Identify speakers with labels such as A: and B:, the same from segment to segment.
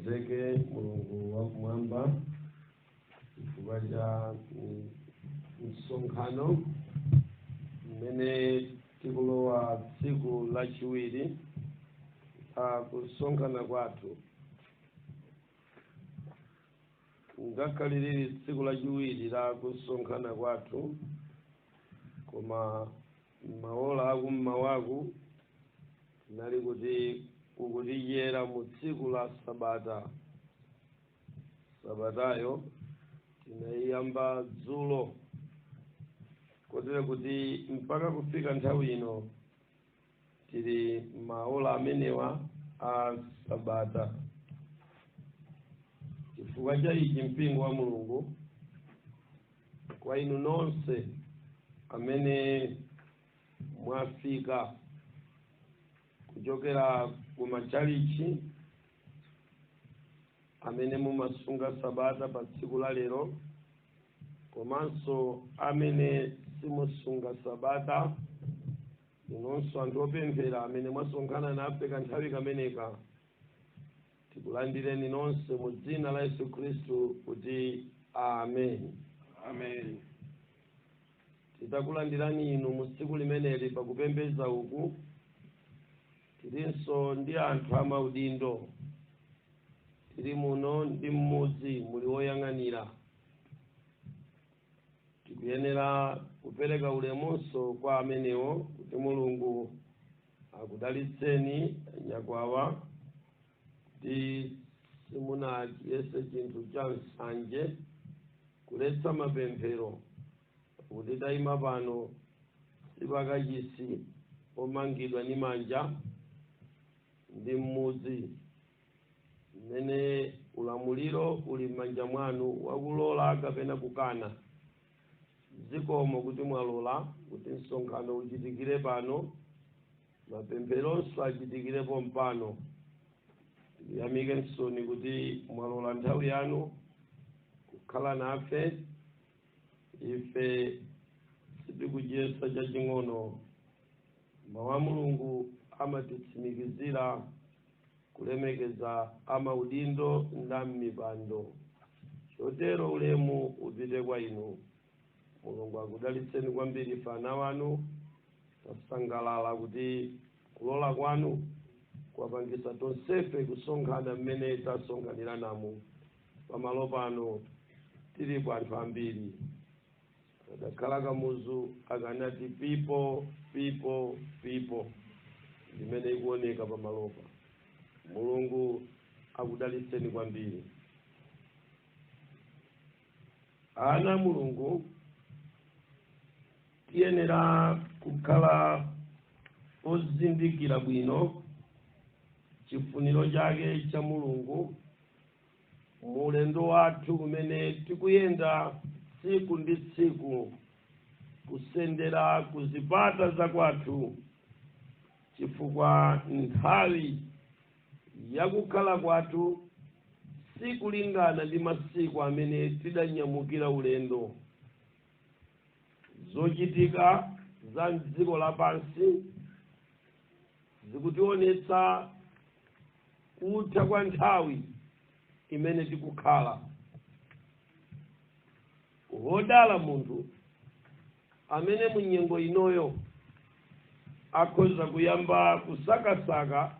A: alemekezeke Mulungu wakumwamba chifukwa cha msonkhano mmene tikulowa tsiku lachiwiri kusonkhana kwathu. Ngakhale lili tsiku lachiwiri la kusonkhana kwathu, koma maola akummawaku nali kuti ukutiyera mu tsiku la sabatayo tinayiyamba dzulo, kotero kuti mpaka kufika nthawi ino tili maola amenewa a sabata. Chifukwa cha ichi mpingo wa Mulungu, kwa inu nonse amene mwafika kuchokera kumachalichi, amene mumasunga sabata pa tsiku la lero, komanso amene simusunga sabata, inonso anthu opemphera amene mwasonkhana nafe kanthawi kameneka, tikulandireni nonse mu dzina la Yesu Khristu kuti amen.
B: Amen.
A: Titakulandirani inu mu tsiku limeneli pakupembedza uku. Tilinso ndi anthu amaudindo, tili muno ndi mmudzi muli woyang'anira. Tikuyenera kupereka ulemonso kwa amenewo kuti Mulungu akudalitseni anyakwawa, kuti simunachiyese chinthu cha nsanje kuletsa mapemphero, kuti tayima pano sipakachisi omangidwa ndi manja ndi mmudzi mmene ulamuliro uli m'manja mwanu wakulola kapena kukana. Zikomo kuti mwalola kuti msonkhano uchitikire pano, mapempheronso achitikirepo mpano. Tiyamike nsoni kuti mwalola nthawi yanu kukhala nafe. Ife sitikuchiyesa chaching'ono, mawu a Mulungu amatitsimikizira kulemekeza amaudindo ndi mipando. Chotero ulemu upite kwa inu. Mulungu akudalitseni kwambiri fana wanu. Tasangalala kuti kulola kwanu kwapangisa tonsefe kusonkhana mmene tasonkhanira namu. Pamalo pano tilipo anthu ambiri. Kadakhala kamuzu akanati people imene ikuoneka pamalopa. Mulungu akudalitseni kwambiri. Ana Mulungu tiyenera kukhala ozindikira bwino chifuniro chake cha Mulungu mu ulendo wathu umene tikuyenda tsiku ndi tsiku kusendera kuzipata za kwathu, chifukwa nthawi yakukhala kwathu sikulingana ndi masiku amene tidanyamukira ulendo. Zochitika za dziko lapansi zikutionetsa kutha kwa nthawi imene tikukhala. Hodala munthu amene munyengo inoyo akhoza kuyamba kusakasaka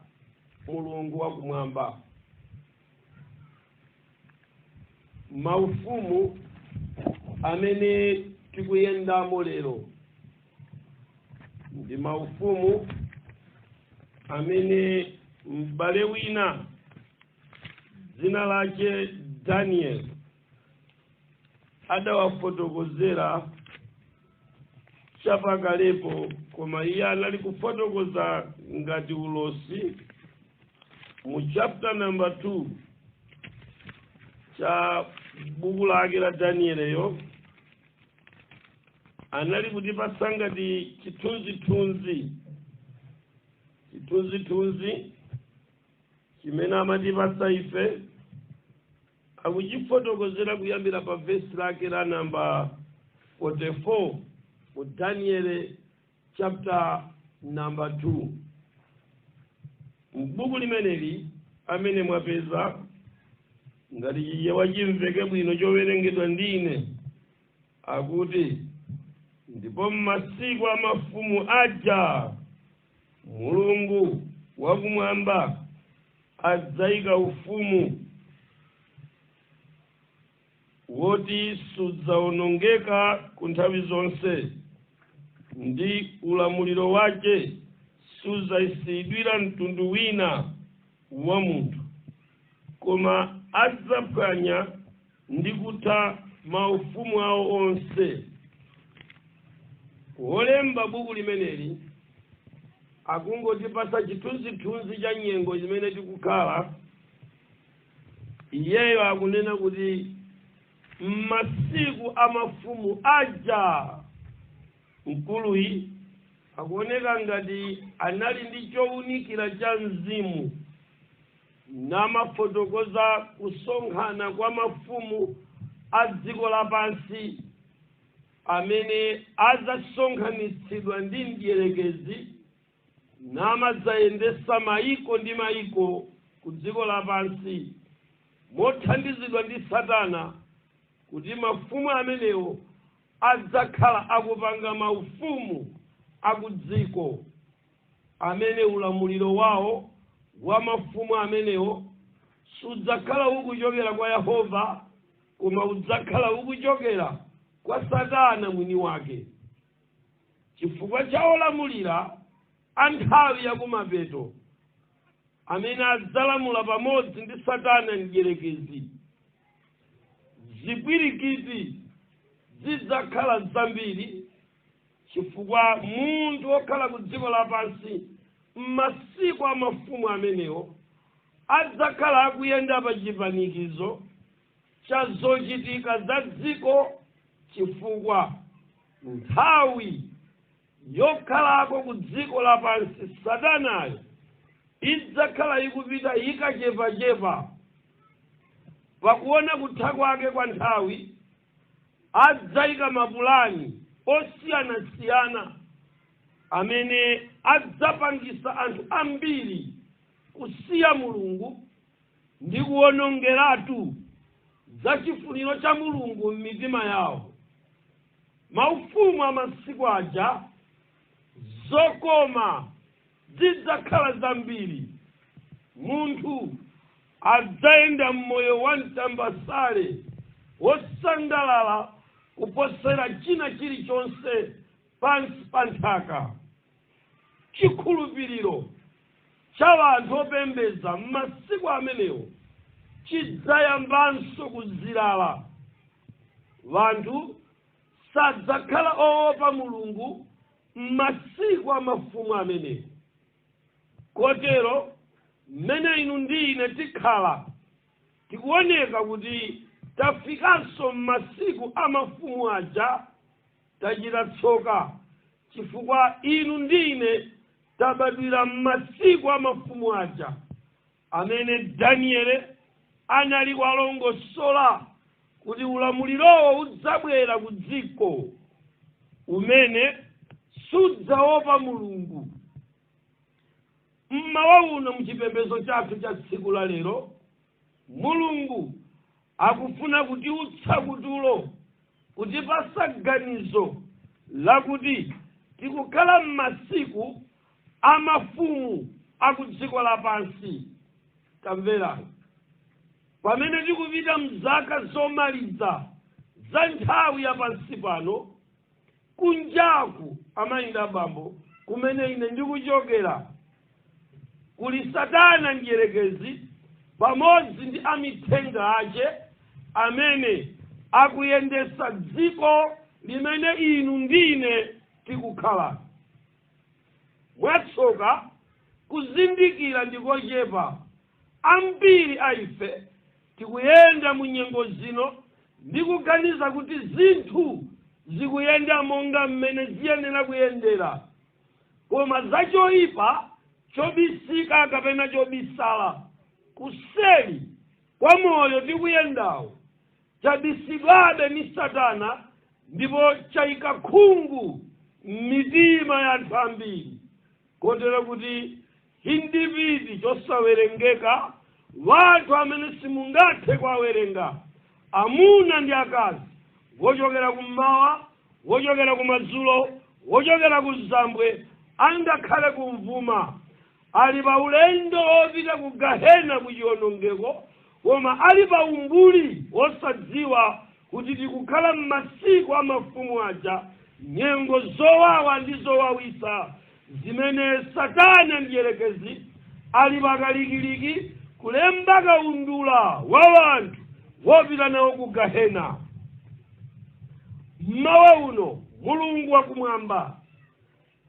A: Mulungu wakumwamba. Maufumu amene tikuyendamo lero ndi maufumu amene m'bale wina dzina lake Daniel adawafotokozera chapakalepo, koma iye anali kufotokoza ngati ulosi mu chapter number 2 cha buku lake la Danieleyo. Anali kutipatsa ngati chithunzithunzi chimene amatipatsa ife. Akuchifotokozera kuyambira pa verse lake la number 44 mu Daniel chapter number 2. M'buku limeneli amene mwapeza ngati iye wachimveke bwino chowerengedwa ndine akuti ndipo m'masiku amafumu aja Mulungu wakumwamba adzayika ufumu woti sudzawonongeka ku nthawi zonse ndi ulamuliro wake sudzayisiyidwira mtundu wina wa munthu koma adzaphwanya ndi kutha maufumu awo onse. Wolemba buku limeneli akungotipasa chithunzithunzi cha nyengo zimene tikukhala. Iyeyo akunena kuti m'masiku amafumu aja mkuluyi akuoneka ngati anali ndi chowunikira cha mzimu namafotokoza kusonkhana kwa mafumu a dziko lapansi amene adzasonkhanitsidwa ndi mdierekezi namadzayendesa maiko ndi maiko ku dziko lapansi mothandizidwa ndi Satana kuti mafumu amenewo adzakhala akupanga maufumu akudziko amene ulamuliro wawo wa mafumu amenewo sudzakhala ukuchokera kwa Yehova koma udzakhala ukuchokera kwa Satana mwini wake chifukwa cha olamulira a nthawi yakumapeto amene adzalamula pamodzi ndi Satana mdierekezi. Zipwirikiti zidzakhala zambiri chifukwa munthu wokhala ku dziko lapansi m'masiku amafumu amenewo adzakhala akuyenda pa chipanikizo cha zochitika za dziko chifukwa nthawi yokhalako ku dziko lapansi Satanayo idzakhala ikupita ikachepachepa. Pakuona kutha kwake kwa nthawi adzayika mapulani osiyanasiyana amene adzapangisa anthu ambiri kusiya Mulungu ndi kuwonongeratu za chifuniro cha Mulungu m'mitima yawo. Maufumu amasiku aja zokoma zidzakhala zambiri. Munthu adzayenda mmoyo wa mtambasale wosangalala kuposera china chilichonse pansi pa nthaka. Chikhulupiriro cha anthu opembedza m'masiku amenewo chidzayambanso kuzilala. Vanthu sadzakhala oopa Mulungu m'masiku amafumu amenewo. Kotero mmene inu ndi ine tikhala tikuoneka kuti tafikanso m'masiku amafumu aja tachita tsoka chifukwa inu ndi ine tabadwira m'masiku amafumu aja amene Danieli anali kuwalongosola kuti ulamulirowo udzabwera ku dziko umene sudzaopa Mulungu. Mmawa uno mchipembedzo chathu cha tsiku la lero Mulungu akufuna kutiutsa kutulo kutipasa ganizo lakuti tikukhala m'masiku amafumu aku dziko lapansi. Tamverani, pamene tikupita mzaka zomaliza za nthawi ya pansi pano kunjaku amayinda bambo kumene ine ndikuchokera kuli Satana mdierekezi pamodzi ndi amithenga ache amene akuyendesa dziko limene inu ndine tikukhala. Mwatsoka kuzindikira ndikochepa. Ambiri aife tikuyenda mu nyengo zino ndi kuganiza kuti zinthu zikuyenda monga mmene ziyenera kuyendera, koma zachoipa chobisika kapena chobisala kuseli kwa moyo tikuyendawo chabisidwabe ni Satana ndipo chayika khungu m'mitima ya anthu ambiri kotero kuti chindipiti chosawerengeka wanthu amene simungathe kuwawerenga, amuna ndi akazi, wochokera kummawa, wochokera kumadzulo, wochokera kuzambwe, angakhale kumvuma, ali pa ulendo wopita ku gahena kuchiwonongeko, koma ali pa umbuli wosadziwa kuti tikukhala m'masiku a mafumu aja, nyengo zowawa ndi zowawisa zimene Satana mdierekezi ali pakalikiliki kulemba kaundula wa wanthu wopita nawo ku gahena. Mmawa uno Mulungu wakumwamba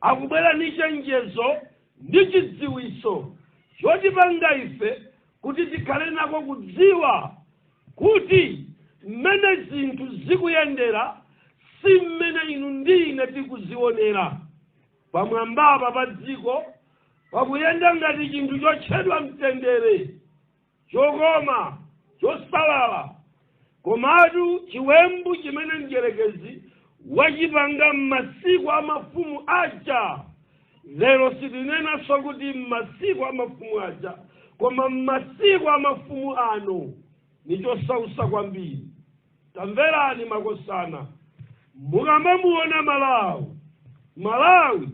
A: akubwera ndi chenjezo ndi chidziwiso chotipanga ife kuti tikhale nako kudziwa kuti mmene zinthu zikuyendera si mmene inu ndine tikuzionera. Pamwambapa pa dziko pakuyenda ngati chinthu chotchedwa mtendere, chokoma, chosalala, komatu chiwembu chimene mdierekezi wachipanga m'masiku a mafumu aja. Lero sitinenanso kuti m'masiku a mafumu aja, koma m'masiku a mafumu ano ni chosausa kwambiri. Tamverani makosana, mukamamuona Malawi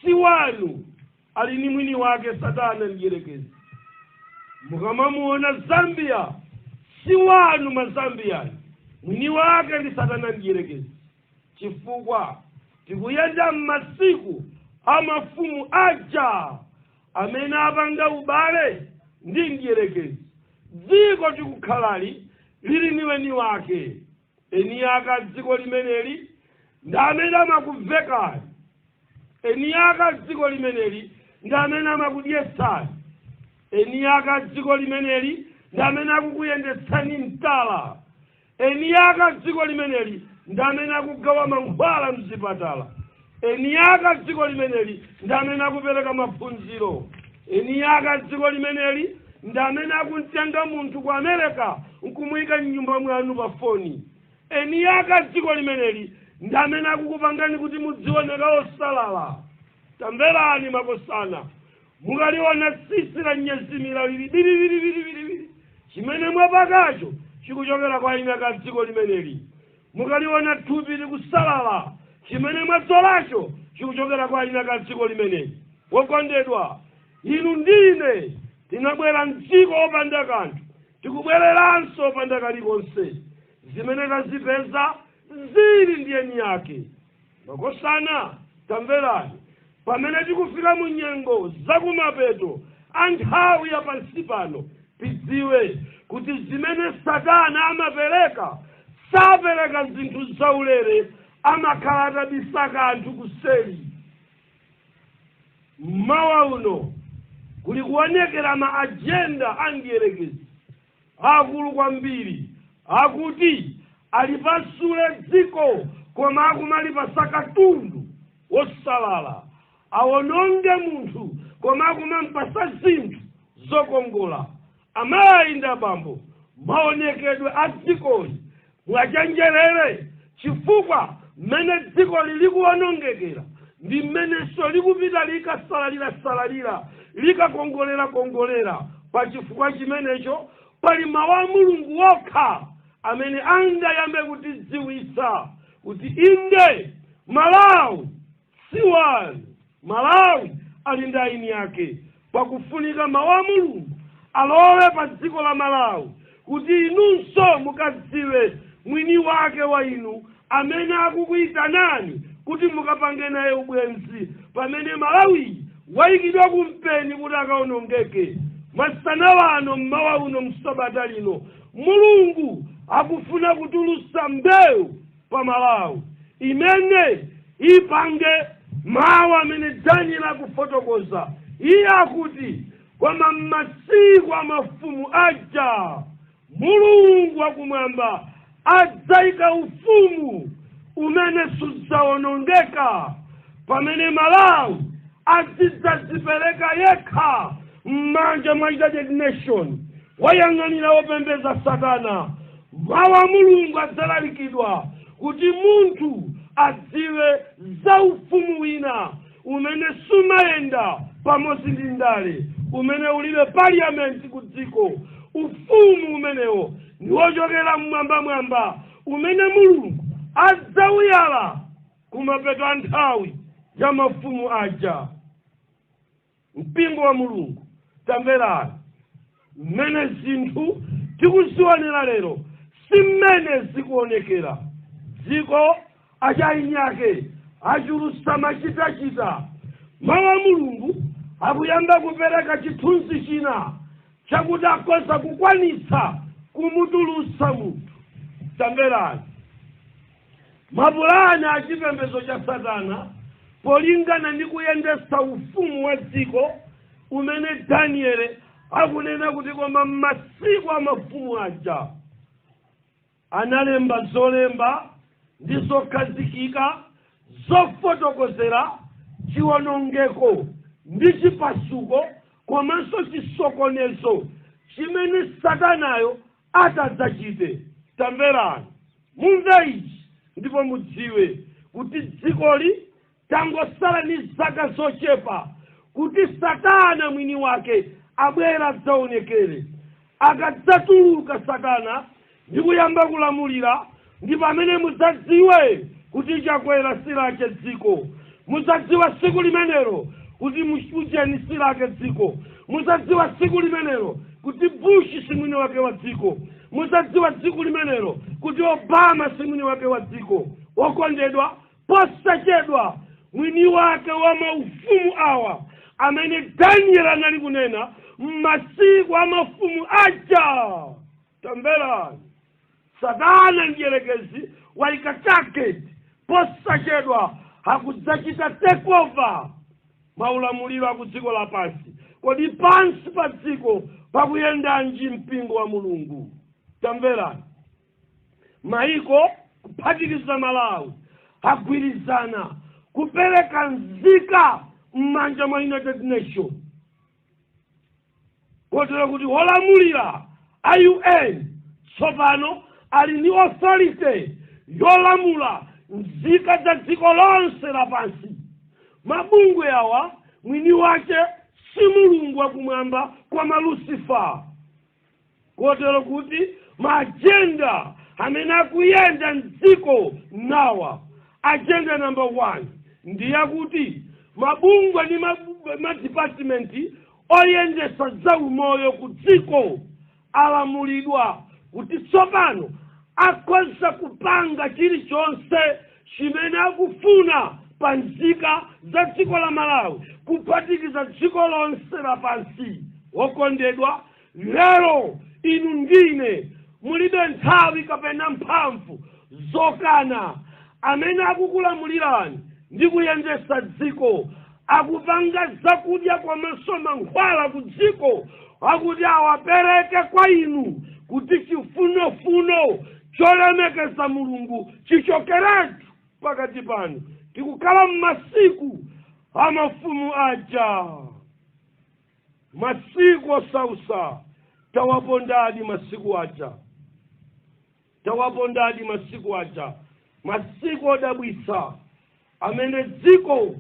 A: si wanu, ali ni mwini wake Satana mdierekezi. Mukamamuona Zambia si wanu Mazambia, mwini wake ndi Satana mdierekezi. Chifukwa tikuyenda m'masiku a mafumu aja amene apanga ubale ndi mdierekezi. Dziko tikukhalali lili ni weni wake, eni aka dziko limeneli ndi amene amakuvekani, eni aka dziko limeneli ndi amene amakudyetsani, eni aka dziko limeneli ndi amene akukuyendetsani mtala, eni aka dziko limeneli ndi amene akugawa mankhwala mzipatala, eni aka dziko limeneli ndi amene akupereka maphunziro, eni aka dziko limeneli ndi amene akumtenga munthu ku America nkumuyika m'nyumba mwanu pa foni, eni aka dziko limeneli ndi amene akukupangani kuti mudzioneka osalala. Tamverani makosana, mukaliona tsitsi la nyezimira lili biri chimene mwapakacho chikuchokera kwa ina ka dziko limeneli. Mukaliona thupi likusalala chimene mwadzolacho chikuchokera kwa ina ka dziko limeneli. Wokondedwa, inu ndine tinabwera mdziko opanda kanthu, tikubwereranso opanda kalikonse. Zimene tazipeza zili ndi eni yake. Makosana, tamverani, pamene tikufika mu nyengo zakumapeto a nthawi ya pansi pano, tidziwe kuti zimene Satana amapereka, sapereka zinthu zaulere, amakhala atabisa anthu kuseli. Mmawa uno kuli kuonekera maajenda a mdierekezi akulu kwambiri, akuti alipasule dziko koma akumalipa katundu wosalala, awononge munthu koma akumampasa zinthu zokongola. Amayi ndi abambo, maonekedwe a dzikoli mwachenjerere, chifukwa mmene dziko likuonongekera ndi mmenenso likupita likasalalira, likakongolera. Pa chifukwa chimenecho pali mawu a Mulungu wokha amene angayambe kutidziwitsa kuti inde Malawi si wanu, Malawi ali ndi aini yake. Pakufunika mawu a Mulungu alowe pa dziko la Malawi kuti inunso mukadziwe mwini wake wa inu amene akukuyitanani kuti mukapange naye ubwenzi, pamene Malawi wayikidwa kumpeni kuti akaonongeke. Masana wano mmawa uno msabata lino Mulungu akufuna kutulusa mbewu pa Malawi imene ipange mawu amene Daniel akufotokoza. Iye akuti koma m'masiku a mafumu aja Mulungu wakumwamba adzayika ufumu umene sudzawonongeka, pamene Malawi azidzadzipereka yekha m'manja mwa United Nation wayang'anira wopembeza Satana. Mawu a Mulungu adzalalikidwa kuti munthu adziwe za ufumu wina umene sumayenda pamodzi ndi ndale, umene ulibe parliament ku dziko, ufumu umenewo niwochokera mwamba umene Mulungu adzawuyala kumapeto a nthawi ya mafumu aja. Mpingo wa Mulungu tamverani, mmene zinthu tikuziwanira lero si mmene zikuonekera. Dziko achayinyake achulusa machitachita. Mawu a Mulungu akuyamba kupereka chithunzi china chakuti akhoza kukwanitsa kumutulutsa munthu. Tamverani, mapulani a chipembedzo cha Satana polingana ndi kuyendetsa ufumu wa dziko umene Danieli akunena kuti koma m'masiku a mafumu aja analemba zolemba ndi zokhazikika zofotokozera chiwonongeko ndi chipasuko komanso chisokonezo chimene Satanayo atadzachite. Tamverani, mumve ichi ndipo mudziwe kuti dzikoli tangosala ni zaka zochepa kuti Satana mwini wake abwera adzaonekere. Akadzatuluka Satana ndi kuyamba kulamulira, ndi pamene mudzadziwe kuti chakwera silake dziko. Mudzadziwa siku limenelo kuti Museveni silake dziko. Mudzadziwa siku limenelo kuti Bush si mwini wake wa dziko. Mudzadziwa siku limenelo kuti Obama si mwini wake wa dziko. Okondedwa, posachedwa mwini wake wa maufumu awa amene Danieli anali kunena m'masiku a mafumu aja. Tamverani, Satana mdierekezi waika target, posachedwa akudzachita take over maulamuliro a ku dziko lapansi. Kodi pansi pa dziko pakuyendanji mpingo wa Mulungu? Tamverani, maiko kuphatikiza Malawi agwirizana kupereka nzika m'manja mwa United Nations, kotero kuti wolamulira a UN tsopano ali ndi authority yolamula nzika za dziko lonse lapansi. Mabungwe awa mwini wake si Mulungu wakumwamba koma Lucifer, kotero kuti maagenda amene akuyenda mdziko nawa. Agenda number 1 ndi yakuti mabungwe ndi madepartment oyendesa za umoyo ku dziko alamulidwa kuti tsopano akhoza kupanga chilichonse chimene akufuna pa nzika za dziko la Malawi, kuphatikiza dziko lonse lapansi. Okondedwa, lero inu ndine mulibe nthawi kapena mphamvu zokana amene akukulamulirani ndi kuyendesa dziko, akupanga zakudya komanso mankhwala ku dziko, akuti awapereke kwa inu kuti chifunofuno cholemekeza Mulungu chichokeretu pakati panu. Tikukhala m'masiku a mafumu aja, masiku osausa. Tawapondadi masiku aja, tawapondadi masiku aja, masiku odabwisa amene dziko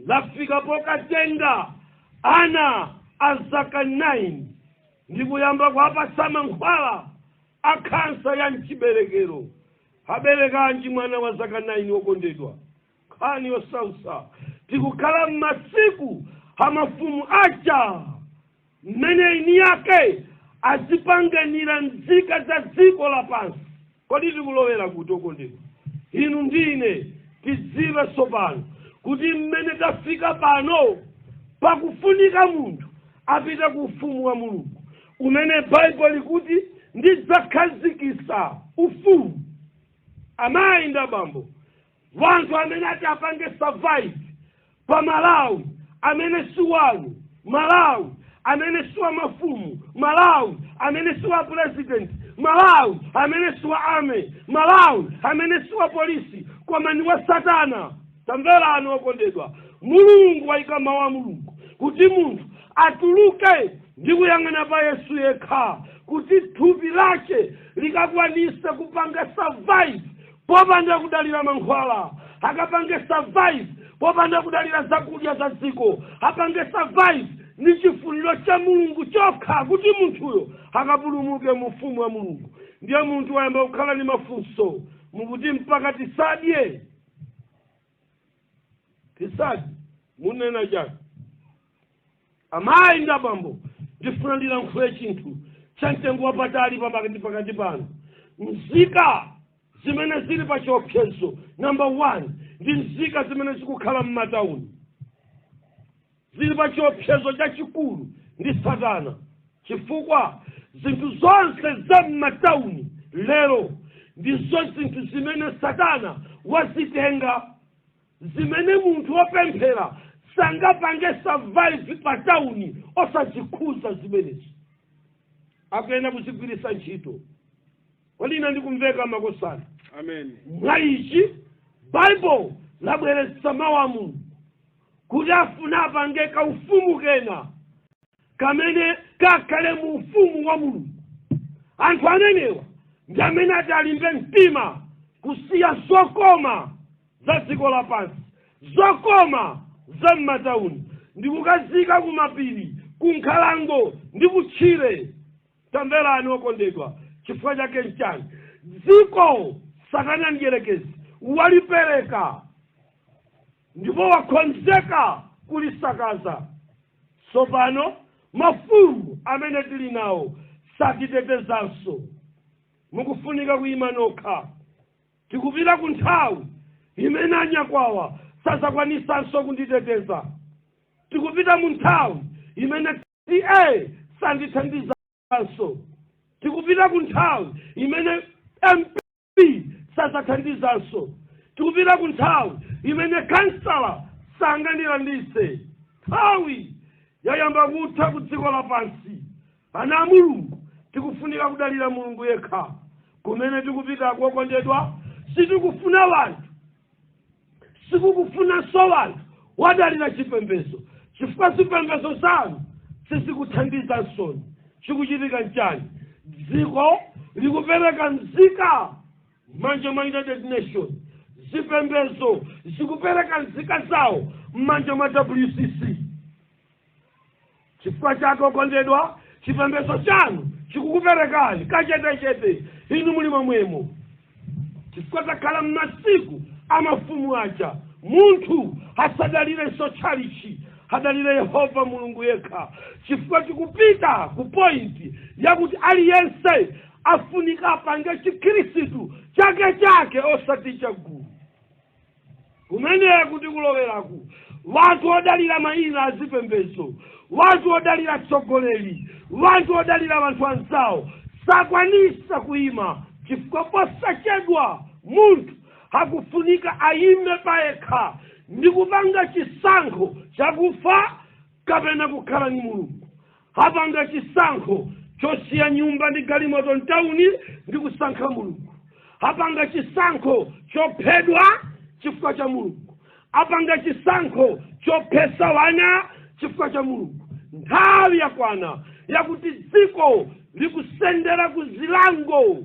A: lafika pokatenga ana azaka 9 ndi kuyamba kuwapatsa mankhwala a kansa ya mchiberekero. Aberekanji mwana wa zaka 9 wokondedwa? Khani osausa. Tikukhala m'masiku a mafumu aja mmene ini yake azipanganira nzika za dziko lapansi. Kodi tikulowera kuti okondedwa? Inu ndine tidziwe tsopano kuti mmene tafika pano pakufunika munthu apita ku ufumu wa Mulungu umene Bible likuti ndidzakhazikitsa ufumu. Amayi ndi abambo, wanthu amene ati apange survive pa Malawi amene si wanu, Malawi amene si wa mafumu, Malawi amene si wa president, Malawi amene si wa army, Malawi amene si wa polisi, koma ni wa Satana. Tamverani okondedwa, Mulungu waika mawu a Mulungu kuti munthu atuluke ndi kuyang'ana pa Yesu yekha, kuti thupi lake likakwanise kupanga survive popanda kudalira mankhwala, akapange survive popanda kudalira zakudya za dziko, apange survive ni chifuniro cha mulungu chokha kuti munthuyo akapulumuke mu ufumu wa mulungu. Ndiye munthu wayamba kukhala ni mafunso mukuti mpaka tisadye munena chake. Amayi ndi abambo ndifuna ndilankhule chinthu cha mtengo wapatali pakati pano. Nzika zimene zili pa chiopsezo number 1 ndi nzika zimene zikukhala m'matauni. Zili pa chiopsezo chachikulu ndi Satana, chifukwa zinthu zonse za m'matauni lero ndizo zinthu zimene Satana wazitenga, zimene munthu wopemphera sangapange survive pa tauni osazikhuza zimenezi. Akuyenda kuzigwiritsa ntchito. Kodi ine ndikumveka makosana?
B: Amen.
A: Mwa ichi Bible labweretsa mawu a Mulungu kuti afuna apange kaufumu kena kamene kakhale mu ufumu wa Mulungu. Anthu amenewa ndi amene ati alimbe mtima kusiya zokoma za dziko lapansi, zokoma za m'matauni, ndi kukazika kumapiri, kunkhalango ndi kutchire. Tamverani okondedwa, chifukwa chake nchani? Dziko Satana mdierekezi walipereka ndipo wakonzeka kulisakaza. Tsopano mafumu amene tili nawo satitetezanso. Mukufunika kuyima nokha. Tikupita ku nthawi imene anyakwawa sazakwanisanso kunditeteza. Tikupita mu nthawi imene TA sandithandizanso. Tikupita ku nthawi imene MP sazathandizanso. Tikupita ku nthawi imene kansala sangandilandise. Nthawi yayamba kutha ku dziko lapansi. Ana a Mulungu tikufunika kudalira Mulungu yekha. Kumene tikupita okondedwa, sitikufuna wanthu, sikukufunanso wanthu wadalira chipembedzo, chifukwa zipembedzo zanu sizikuthandiza nsoni. Chikuchitika nchani? Dziko likupereka nzika m'manja mwa United Nations. Zipembedzo zikupereka nzika zawo m'manja mwa WCC. Chifukwa chake okondedwa, chipembedzo chanu chikukuperekani kachetechete inu muli momwemo. Chifukwa takhala m'masiku amafumu aja, munthu asadalirenso tchalichi, adalire Yehova Mulungu yekha. Chifukwa tikupita ku point yakuti aliyense afunika apange chikhristu chake osati chagulu. Kumene kuti kuloweraku wanthu odalira mayina azipembedzo, wanthu odalira tsogoleri, wanthu odalira wanthu anzawo sakwanisa kuyima. Chifukwa posachedwa munthu akufunika ayime payekha ndi kupanga chisankho chakufa kapena kukhala ni Mulungu. Apanga chisankho chosiya nyumba ndi galimoto mtauni ndi kusankha Mulungu. Apanga chisankho chophedwa chifukwa cha Mulungu. Apanga chisankho chophesa wana chifukwa cha Mulungu. Nthawi yakwana yakuti dziko likusendera ku zilango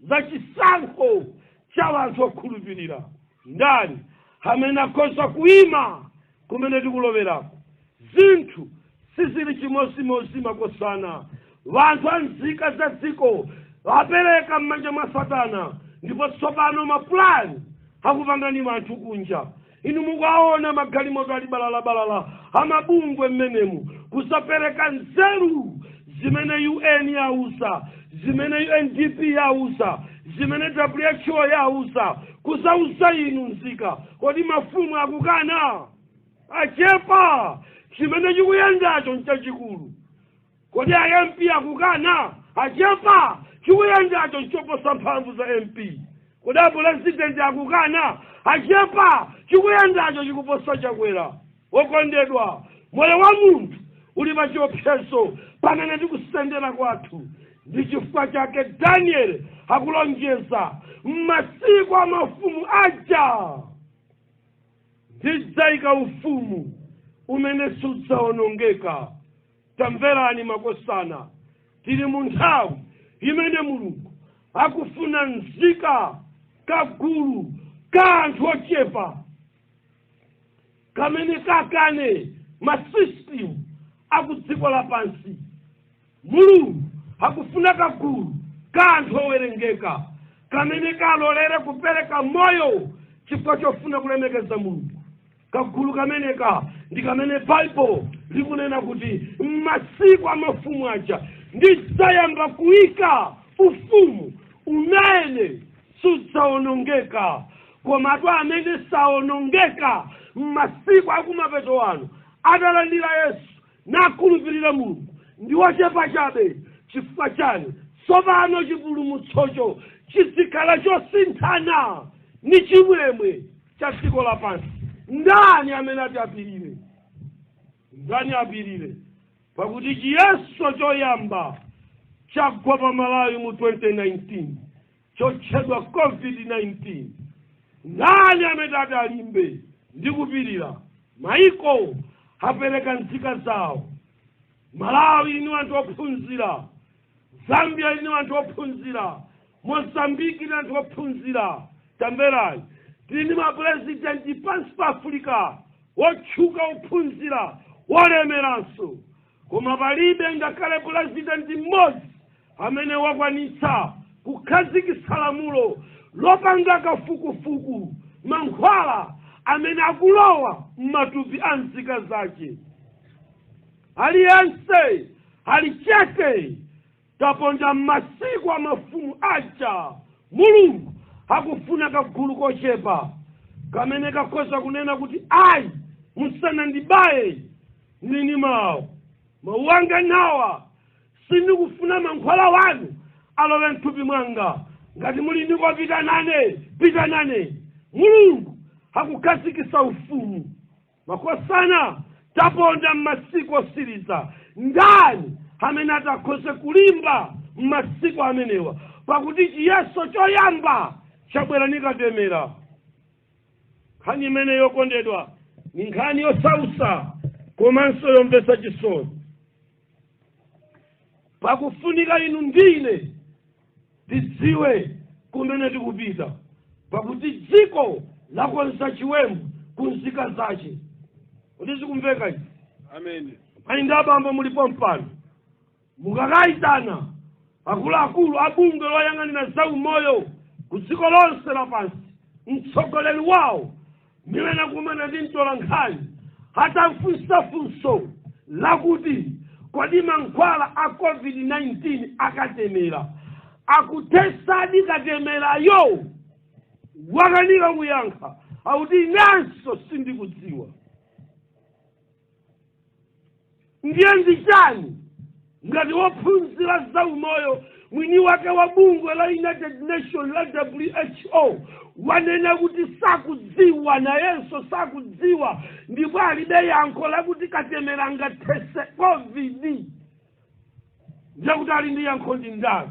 A: za chisankho cha wanthu okhulupirira. Ndani amene akhoza kuyima kumene tikulowerako? Zinthu sizili chimozimozi makosana. Wanthu anzika za dziko apereka m'manja mwa Satana, ndipo tsopano mapulani akupangani wanthu kunja. Inu mukaona magalimoto ali balala amabungwe mmenemu kusapereka nzeru zimene UN yausa, zimene UNDP yausa, zimene WHO yausa, kusausa inu nzika. Kodi mafumu akukana? Achepa chimene chikuyendacho nchachikulu. Kodi MP akukana? Achepa chikuyendacho nchoposa mphamvu za MP. Kodi president akukana? Achepa chikuyendacho chikuposa chakwera. Okondedwa, moyo wa munthu uli pa chiopsezo pamene tikusendera kwathu. Ndi chifukwa chake Daniel akulonjeza m'masiku a mafumu aja ndidzayika ufumu umene sudzawonongeka. Tamverani makosana, tili mu nthawi imene Mulungu akufuna nzika kagulu ka anthu ochepa kamene kakane masystem akudziko lapansi. Mulungu hakufuna kagulu kanthu owerengeka kamene kalolere kupereka moyo chifukwa chofuna kulemekeza Mulungu. Kagulu kameneka ndi kamene Bible likunena kuti m'masiku amafumu aja ndidzayamba kuyika ufumu umene sudzaonongeka, komatu amene saonongeka m'masiku akumapeto ano atalandira Yesu nakhulupirira Mulungu ndiwo chepa chabe. Chifukwa chani tsopano chipulumutsocho chizikhala chosinthana ni chimwemwe cha dziko lapansi. Ndani amene ati apirire? Ndani apirire? Pakuti chiyeso choyamba chagwa pa Malawi mu 2019 chotchedwa COVID-19. Ndani amene ati alimbe ndi kupirira? Maiko apereka nzika zawo. Malawi ni anthu ophunzira, Zambia ni anthu ophunzira, Mozambique ni anthu ophunzira. Tamverani, tili ma president pansi pa Africa wotchuka ophunzira wolemeranso, koma palibe ngakhale president mmodzi amene wakwanitsa kukhazikitsa lamulo lopanga kafukufuku mankhwala amene akulowa m'matupi a nzika zake. Aliyense alicheke taponda m'masiku amafumu aja. Mulungu hakufuna kagulu kochepa kamene kakhoza kunena kuti ayi musanandibaye nini mawu anga nawa sindikufuna mankhwala wanu alowe mthupi mwanga. Ngati muli ndiko pita nane. Mulungu hakukhazikitsa ufumu makosana taponda m'masiku osiriza. Ndani amene atakhoze kulimba m'masiku amenewa? Pakuti chiyeso choyamba chabwera nikatemera. Nkhani imene yokondedwa ni nkhani yosausa komanso yomvetsa chisoni. Pakufunika inu ndine tidziwe kumene tikupita, pakuti dziko lakonza chiwembu kunzika zace. Kodi zikumveka izi?
B: Amen.
A: Pani ndabambo mulipo mpano mukakayitana akuluakulu abunge loyang'anira zaumoyo ku dziko lonse lapansi, mtsogoleri wawo milena kumene ndi mtolankhani atamfunsafunso lakuti kodi mankhwala a COVID-19 akatemera akutesadi katemerayo? Wakanika kuyankha akuti inenso sindikudziwa. Ndiye ndichani ngati wophunzira zaumoyo mwini wake wa bungwe la United Nations la WHO wanena kuti sakudziwa, nayenso sakudziwa, ndipo alibe yankho lakuti katemera ngatese COVID. Ndiye kuti ali ndi yankho ndi ndani?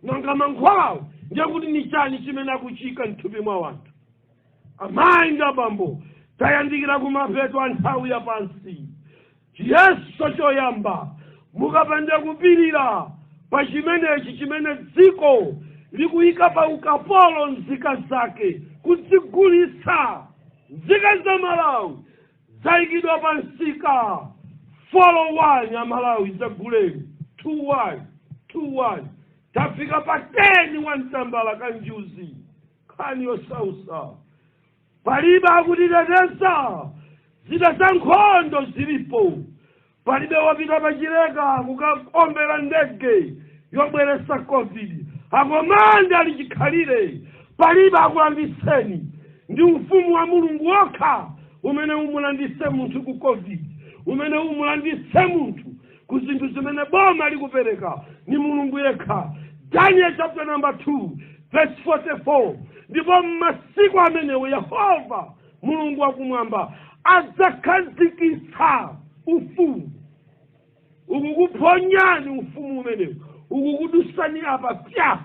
A: Nanga mankhwalawo ndiye kuti ni chani chimene akuchika mthupi mwa wanthu? Amayi ndi abambo, tayandikira kumapeto a nthawi ya pansi. Chiyeso choyamba mukapanda kupirira pa chimenechi chimene dziko likuyika pa ukapolo nzika zake kudzigulitsa. Nzika za Malawi zayikidwa pa nsika 401 ya Malawi zaguleni 21 tafika pa 10 wantambala kanjuzi. Nkhani yosausa palibe akutiteteza. Zida za nkhondo zilipo, palibe wapita pachileka kukaombera ndege yobweresa COVID. Akomanda alichikhalire, palibe akulandiseni. Ndi ufumu wa Mulungu wokha umene umulandise munthu ku COVID, umene umulandise munthu ku zinthu zimene boma likupereka ni Mulungu yekha. Daniel chapter number 2 verse 44. Ndipo m'masiku amenewo Yehova Mulungu wakumwamba adzakhazikitsa ufumu. Ukukuponyani ufumu umenewo, ukukudusani apa pya.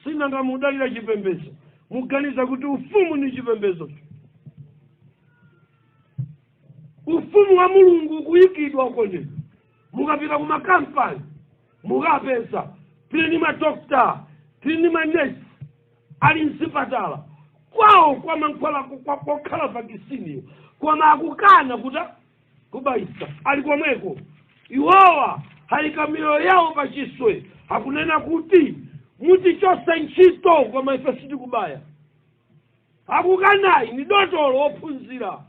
A: Sinanga mudalira chipembedzo, muganiza kuti ufumu ni chipembedzo. Ufumu wa Mulungu kuyikidwa kone. Mukapita ku makampani mukapeza tili madokta, tili manesi ali mzipatala kwawo kwa mankhwala kokhala pakisiniyo, koma akukana kuti kubaisa alikuwa mweko iwawa haikamio yao pachiswe hakunena kuti muti chose nchito kwa maifesiti kubaya hakukanai ni dotolo ophunzira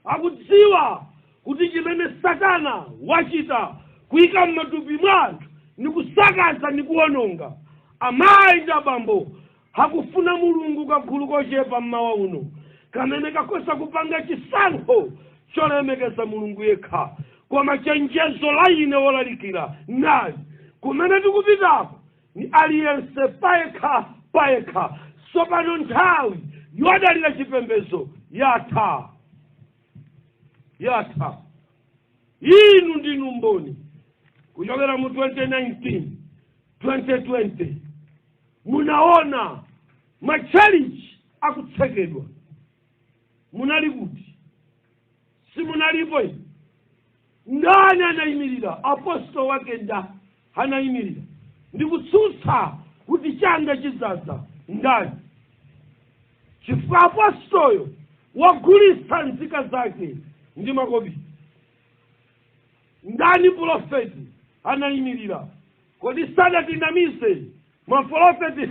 A: hakudziwa kuti chimene Satana wachita kuika m'matupi mwanthu ni kusakaza ni kuononga amayi ndi abambo hakufuna mulungu kagulu kochepa mmawa uno kamene kakosa kupanga chisankho cholemekeza mulungu yekha koma chenjezo la ine wolalikira nali kumene tikupitako ni aliyense payekha sopano nthawi yodalira chipembedzo yatha inu ndinu mboni kuchokera mu 2019 2020 munaona machallenge akutsekedwa munali kuti simunalipo inu ndani anayimirira apostol wake nda anayimirira ndikutsutsa kuti changa chizaza ndani chifukwa apostolo wagulitsa nzika zake ndi makobiri ndani profeti anayimirira kodi sadatinamize maprofeti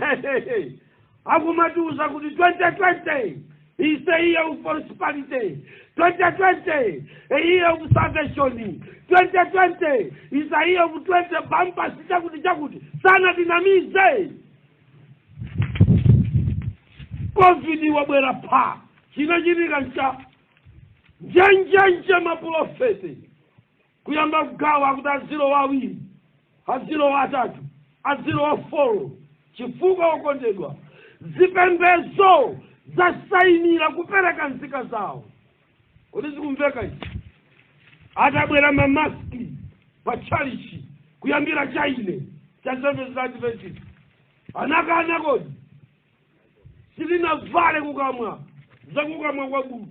A: akumatiuza kuti 2020 is the year of prosperity. 2020 a year of salvation. 2020 is a year of 20 bumpers. Chakuti sana dinamize COVID wabwera pa chinachitika ncha njenje maprofeti kuyamba kugawa kuti aziro wawiri aziro watatu aziro wafolo chifukwa okondedwa zipembedzo zasainira kupereka nzika zawo kuti zikumveka izi atabwera mamaski pa chalichi kuyambira chaine cha Seventh Adventist anakana kodi silina vale kukamwa zakukamwa kwa bulu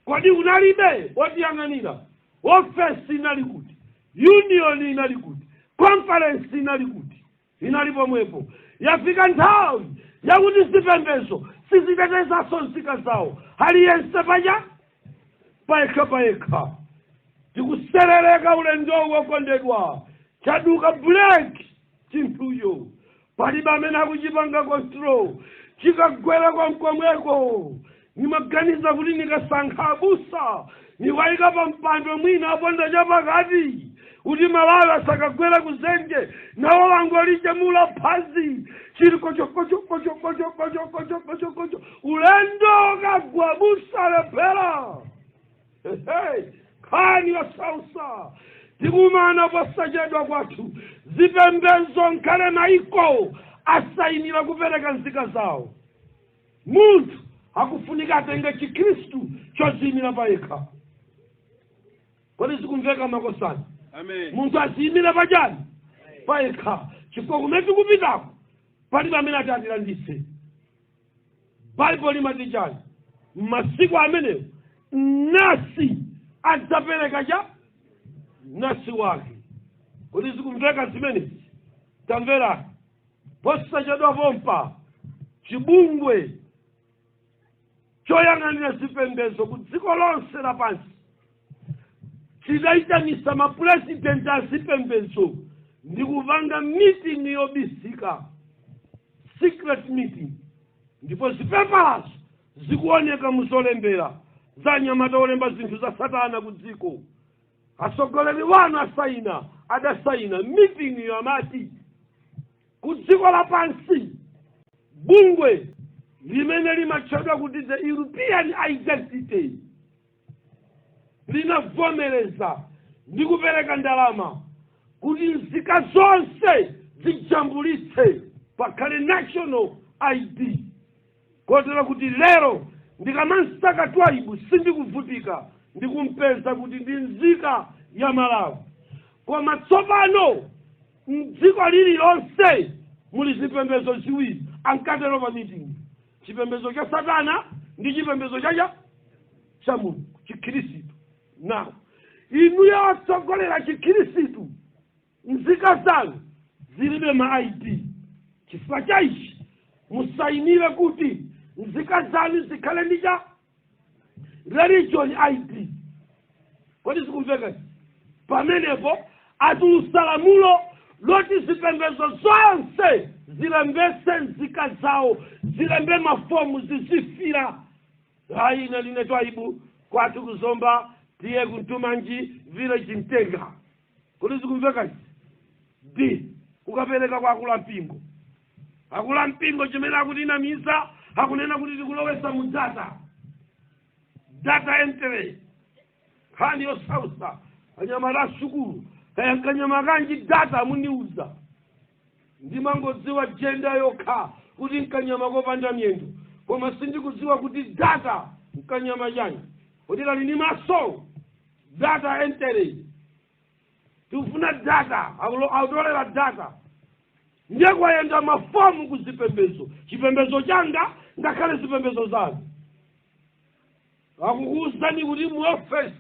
A: kodi unalibe otiyang'anira ofesi inali kuti union inali kuti conference inali kuti inalipo mwepo yafika nthawi yakuti zipembedzo siziteteza nzika zawo aliyense payekha tikuserereka ulendo wokondedwa chaduka black chinthuyo palibe amene akuchipanga control chikagwera kwamkomweko nimaganiza kuti nikasankha abusa niwayika pa mpando mwina aponda chapakati kuti malawi asakagwera kuzenje nawo wangolije mula phazi chiri kocho ulendo kagwa busa lephera khani wasausa tikumana posachedwa kwathu zipembedzo nkhale maiko asainira kupereka nzika zawo munthu akufunika atenge chikristu chozimira payekha kodi zikumveka makosani
B: Amen.
A: Munthu azimira pachani payekha chifukwa kumene tikupitako palibe amene atilanditse Bible limati chani masiku amenewo nasi adzapereka cha nasi wake kodi zikumveka zimenezi tamvera posachedwa pompa chibungwe choyang'anira zipembedzo ku dziko lonse lapansi chidaitanisa mapresidenti a zipembedzo ndi kupanga meeting yobisika secret meeting ndipo zipepalazo zikuoneka muzolembera za anyamata olemba zinthu za Satana ku dziko atsogoleri wanu adasaina meeting yamati ku dziko lapansi bungwe limene limatchedwa kuti the European Identity linavomereza ndi kupereka ndalama kuti nzika zonse zijambulitse pakhale national ID kotero kuti lero ndikamansaka twaibu sindikuvutika ndikumpeza kuti ndi nzika ya Malawi koma tsopano mdziko lililonse muli zipembedzo ziwiri ankatero pa meeting chipembedzo cha Satana ndi chipembedzo cha Mulungu chikhristu nawo inuyo atsogolera chikhristu nzika zanu zilibe ma ID chifukwa cha ichi musainire kuti nzika zanu zikhale ndi religion ID. Kodi sikumveka? Pamenepo atulusalamulo loti zipembezo zonse zilembese nzika zao, zilembe mafomu zisifira. Hai na linetwa ibu kwa tukuzomba tiye kuntumanji village Ntenga. Kodi sikumveka? D. Kukapeleka kwa akula mpingo. Akula mpingo chimena kutina misa, hakunena kuti tikulowesa mudata. Data entry. Hani osausa. Anyamara shukuru. Kanyama kanji data muniuza. Ndimango ziwa jenda yoka. Kuti nkanyama kopanda miendo. Koma sindi kuziwa kuti data nkanyama yanyi. Kuti kali ni maso. Data entry. Tufuna data. Autolela data. Ndiye kwa yenda mafomu kuzipembezo. Chipembezo changa, ngakale zipembezo zazi. Akukuzani kuti mu office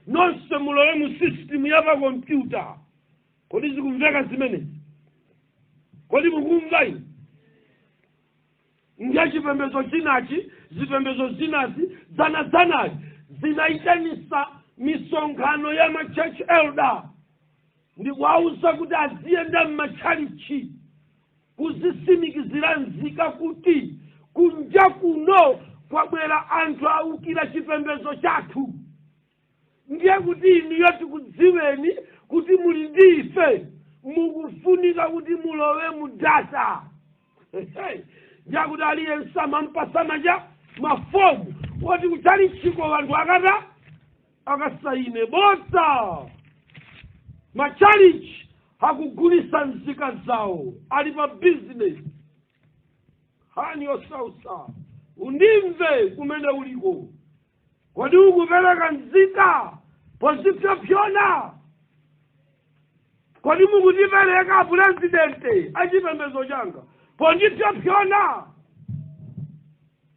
A: nonse mulowe mu system yapa computer. Kodi zikumveka zimene? Kodi mukumva? Ndiye chipembezo chinachi, zipembezo zinazi, zanazi, zinaitanisa misonkhano ya ma church elder. Ndikwauza kuti aziyenda m'machalichi kuzisimikizira nzika kuti kunja kuno kwabwera anthu aukira chipembezo chathu. Ndiye kuti iniyo tikudziweni kuti muli ndife, mukufunika kuti mulowe mu data. Ndiye kuti aliyense amampasana ja mafomu woti kuchalichiko wanthu akasaine bota. Machalichi hakugulisa nzika zao, alipa business. Hani osausa. Undimve kumene uliko. Kodi ukupeleka nzika pozipya pyona. Kodi mukutipeleka presidente achipembezo changa pozipya pyona.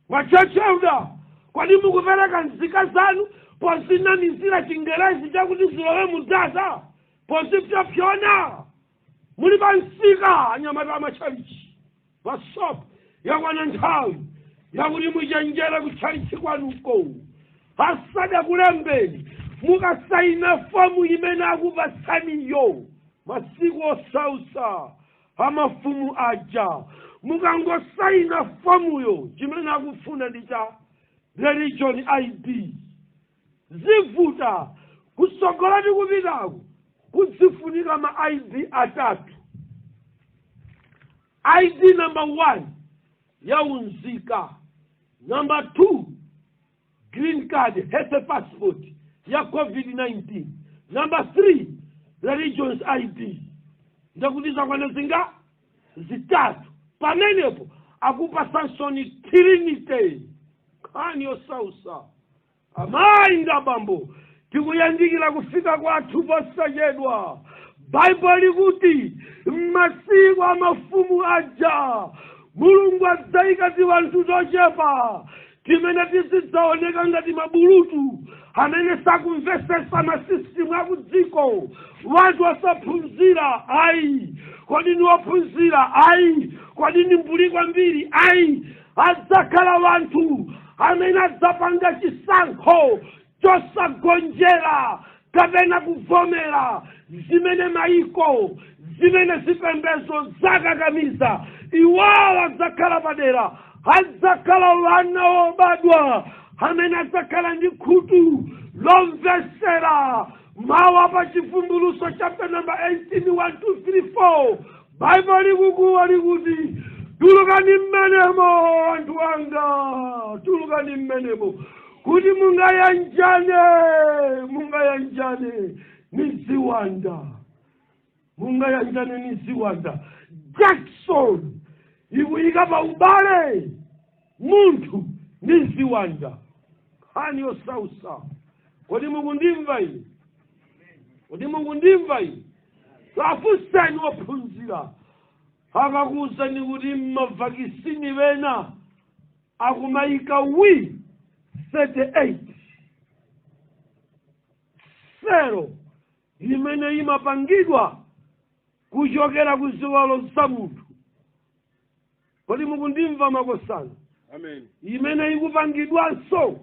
A: Machacheuda. Kodi mukupeleka nzika zanu pozinamizira Chingerezi chakuti zilowe mudata. Pozipya pyona. Muli bansika anyamata amachalichi. Vasop yakwana nthawi yakuti muchenjere kuchalichi kwanuko. Hasada kulembeni mukasaina fomu imene akupasaniyo. Masiku osausa amafumu aja mukangosaina fomuyo chimene akufuna ndicha religion ID. Zivuta kusogola ndi kupitako kuzifunika ma ID atatu. ID number 1 ya unzika. Number 2 green card, health passport ya COVID-19. Number 3 religion's ID. Ndakuliza kwa nezinga zitatu. Pamenepo akupa sansoni trinity. Kani osausa. Amainda bambo. Tikuyandikira kufika kwa tuposajedwa. Bible ikuti masiku amafumu aja Mulungu adzaika tiwanthu tochepa timene tizidzaoneka ngati mabulutu amene sakumvesesa masisimu akudziko. Wanthu asaphunzira ayi. Kodi niwophunzira ayi. Kodi ni mbuli kwambiri ayi. Adzakhala wanthu amene adzapanga chisankho chosagonjera kapena kuvomera zimene maiko zimene zipembezo zakakamiza. Iwawa adzakhala padera. Adzakhala wana obadwa amene adzakhala ndi khutu lomvesera mawu pa chivumbulutso chapter number 18 1 2 3 4. Bible likukuwa likuti tulukani mmenemo anthu anga. Tulukani mmenemo kuti mungayanjane niziwanda. Mungayanjane niziwanda. Jackson ikuyika pa ubale munthu niziwanda. Hani osausa. Kodi mukundimva ine? Kodi mukundimva ine? Afuseni ophunzira. Akakuwuzani kuti mmavakisini wena akumayika 38 sero imene imapangidwa kuchokera ku ziwalo za munthu. Kodi mukundimva makosana?
B: Amen.
A: Imene ikupangidwanso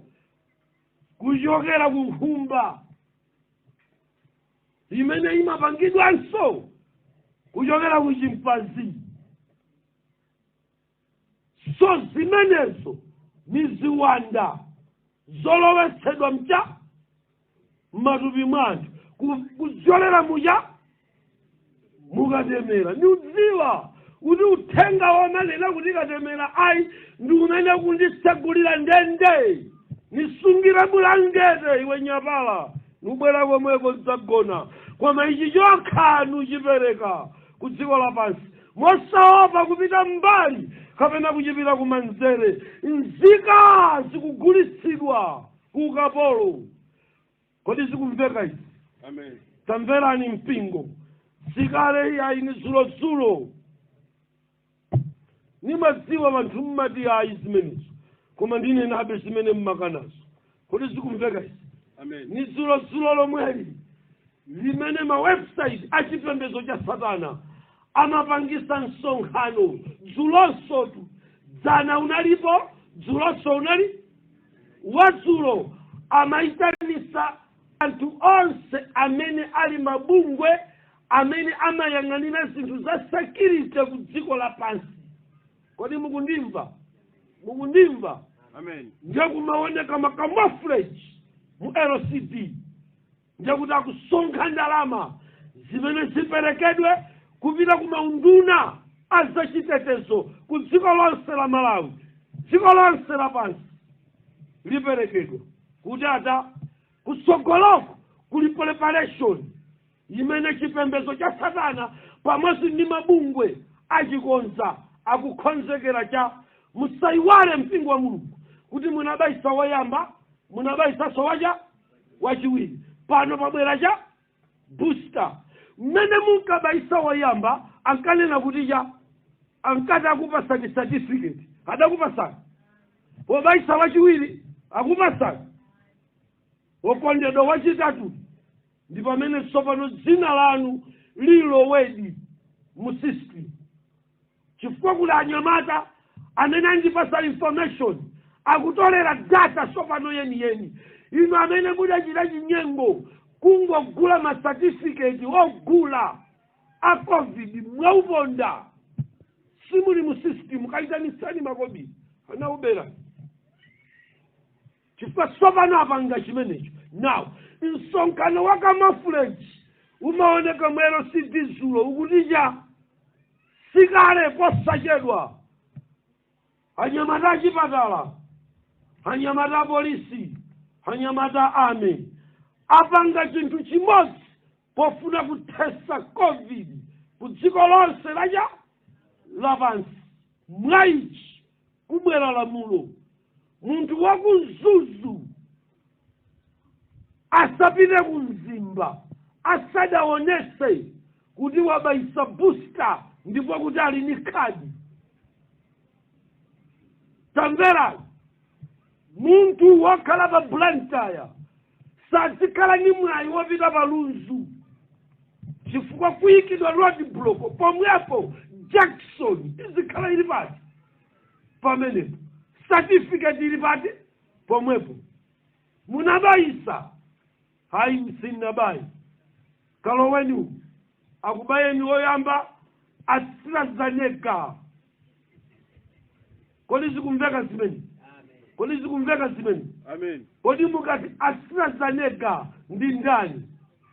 A: kuchokera kunkhumba imene imapangidwanso kuchokera kuchimpanzi. So zimenezo ni ziwanda zolowetsedwa mcha m'matupi mwanthu kudzolera muja mukatemera. Ni udziwa kuti uthenga wonanena kuti katemera ayi ndi umene kunditsegulira ndende nisungira bulangete iwe nyapala nubwera komweko ndzagona koma ichi chokha nuchipereka ku dziko lapansi mosaopa kupita mbali kapena kuchipita kumanzere. Nzika zikugulitsidwa ku ukapolo. Kodi zikumveka izi?
B: Amen.
A: Tamverani mpingo. Zikale yayi ni zulozulo. Nimadziwa vanthu mmati ayi zimenezo koma ndine nabe zimene mmakanazo. Kodi zikumveka izi?
B: Amen.
A: Ni zulozulo lomweli limene ma website achipembedzo cha Satana amapangisa msonkhano dzuloso tu. Dzana unalipo, dzuloso unali. Wadzulo amaitanisa anthu onse amene ali mabungwe amene amayang'anira zinthu za security ku dziko lapansi. Kodi mukundimva? Mukundimva?
B: Amen.
A: Ndiye kumaoneka makamuflage mu LCD. Ndiye kuti akusonkha ndalama zimene ziperekedwe kupita kumaunduna azachitetezo ku dziko lonse la Malawi, dziko lonse lapansi liperekedwe kuti ata kutsogoloko kuli preparation imene chipembedzo cha Satana pamodzi ndi mabungwe achikonza akukonzekera cha. Musaiwale mpingo wa Mulungu kuti munabayisa woyamba munabayisanso wachiwiri pano pabwera cha booster. Mmene munkabayisa woyamba ankanena kuti cha ankati akupasani certificate adakupasani. Wobayisa wachiwiri akupasani. Wokondedwa wachitatu ndi pamene tsopano dzina lanu lilowedi mu system. Chifukwa kuli anyamata amene andipasa information akutolera data tsopano yeniyeni. Inu amene mudachita chinyengo kungogula ma certificate ogula a COVID mwauponda simuli mu system kaitanisani makobi anaubera. Chifukwa tsopano apanga chimenecho. Now msonkhano wa kamuflage umaoneka mu LCD zulo ukutija sikale posachedwa. Anyamata achipatala, anyamata polisi, anyamata army apanga chinthu chimodzi pofuna kutesa COVID ku dziko lonse lapansi. Mwaichi kubwera lamulo munthu wakuzuzu asapite kumzimba asadaonese kuti wabayisa booster ndipo kuti ali ni kadi. Tamvera munthu wakhala pa Blantyre sadzikhala ni mwayi wopita palunzu chifukwa kuyikidwa roadblock pomwepo Jackson izikhala ili pati pamenepo certificate ili pati pomwepo. Munabayisa hayi msinabayi kaloweni akubayeni woyamba AstraZeneca. Kodi zikumveka zimene? Kodi zikumveka zimene?
B: Amen.
A: Kodi mukati AstraZeneca ndi ndani?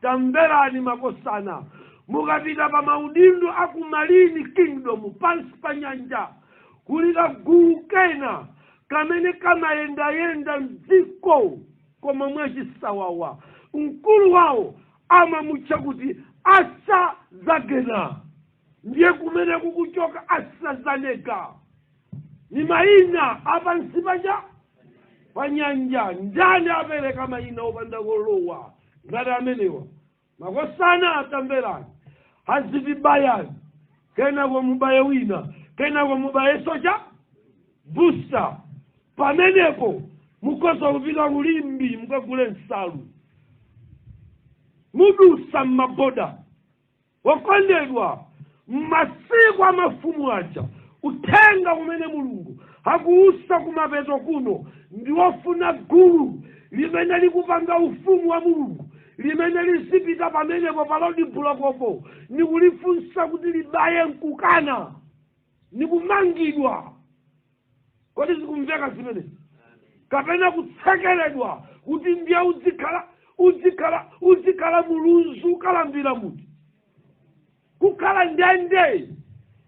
A: Tamverani makosana. Mukapita pa maudindo aku Malini Kingdom pansi pa nyanja kulika gulu kena kamene kamayenda mdziko koma mwachisawawa. Mkulu wawo amamutcha kuti AstraZeneca. Ndiye kumene kukuchoka AstraZeneca. Ni maina apa nsipaja panyanja ndani apereka maina opanda kolowa ngati amenewa. Makosana atamverani hazivibayani kena kwa mubaye wina kena kwa mubaye socha booster. Pamenepo mukosa kupita kulimbi mukagule nsalu mudusa mmaboda. Wakondedwa mmasiku amafumu aja uthenga umene Mulungu akuusa kumapeto kuno ndiwofuna gulu limene likupanga ufumu wa Mulungu, limene lisipita pamenepo palodi bulokopo, nikulifunsa kuti libaye mkukana, nikumangidwa. Kodi zikumveka zimenezi? Kapena kutsekeledwa kuti ndiye uzikhala mulunzu kalambira muti. Kukhala ndende,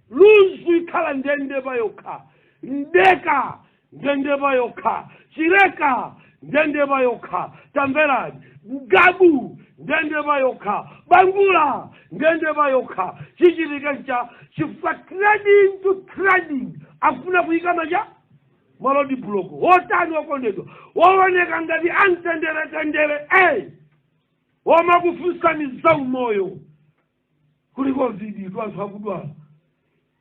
A: lunzu ikhala ndende bayokha, ndeka ndende bayokha, chireka ndende bayokha, tamverani, ngabu ndende bayokha, bangula ndende bayokha, chichirika chifukwa trading to trading, afuna kuyika maja malodi buloko, wotani wakondedwa, wawoneka ngati antendere, wama kufunsani za umoyo, kuliko vidi kwa kudwala.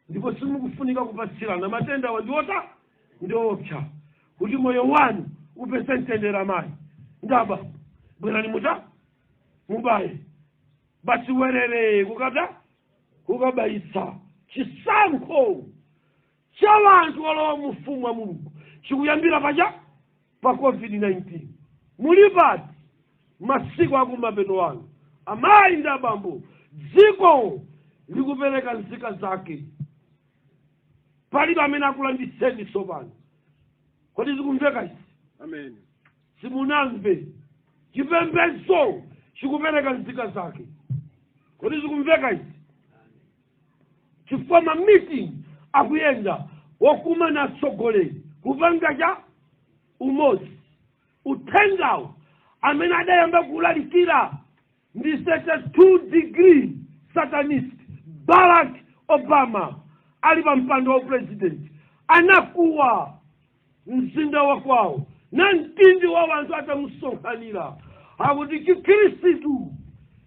A: Ndipo simukufunika kupatsirana matenda wandiota ndiopsa kuti moyo wanu upese ntendera mai ndaba bwerani muta mubaye basi werere kukabayitsa chisankho cha wanthu olowa mufumu wa Mulungu chikuyambira pa COVID-19. Muli pati masiku akumapeto wanu, amayi ndi abambo, dziko likupereka nzika zake, palibe amene akulanditseni tsopano. Kodi zikumveka izi? Amen. Simunamve chipembedzo chikupereka nzika zake. Kodi zikumveka izi? Chifukwa meeting akuyenda wakuma na atsogoleri kupanga cha umodzi, uthengawo amene adayamba kulalikira ndi 32-degree satanist Barack Obama ali pa mpando wa president, anakuwa mzinda wa kwawo na mtindi wa wanthu atamusonkhanira akuti chikhristu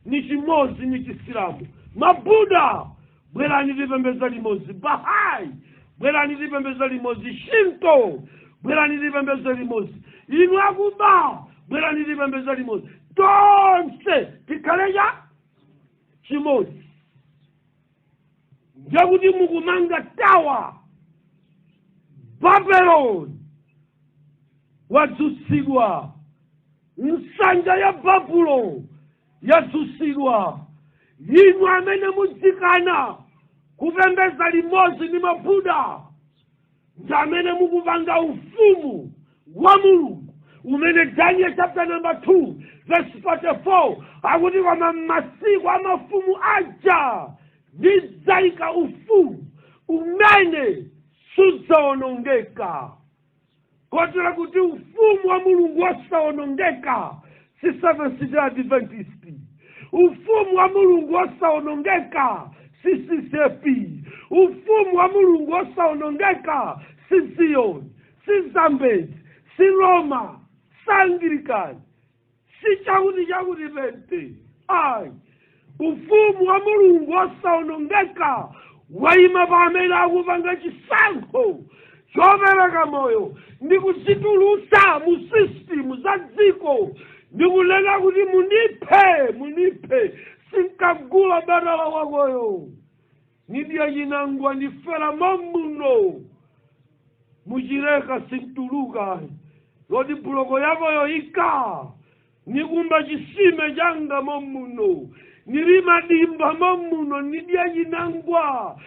A: ni chimodzi ni chisilamu, mabuda bwerani tipembedza limodzi, bahai bwerani tipembedza limodzi, shinto bwerani tipembedza limodzi, inu akuba bwerani tipembedza limodzi, tonse tikhaleja chimodzi. Ndiyakuti mukumanga tawa, Babylon wadzutsidwa, nsanja ya Babuloni yadzutsidwa. Inu amene mudzikana kupembedza limodzi ndi mabuda ndi amene mukupanga ufumu wa Mulungu umene Daniel chapter number 2 verse 44 akuti koma masiku amafumu aja ndidzayika ufumu umene sudzawonongeka. Kotera kuti ufumu wa Mulungu wosawonongeka si Seventh Day Adventist. Ufumu wa Mulungu wosawonongeka si CCP. Ufumu wa Mulungu wosawonongeka si Zion, si Zambezi, si Roma, si Anglican, si chakuti pente. Ufumu wa Mulungu wosawonongeka wayima pa amene akupanga chisankho chopereka moyo ndi kuchitulutsa mu system za dziko, ndi kunena kuti muniphe sinkagula badala wakoyo, nidiya chinangwa ndifera mamuno muchireka sintuluka loti buloko yakoyo ika nikumba chisime changa mamuno nilima dimba mamuno nidiya chinangwa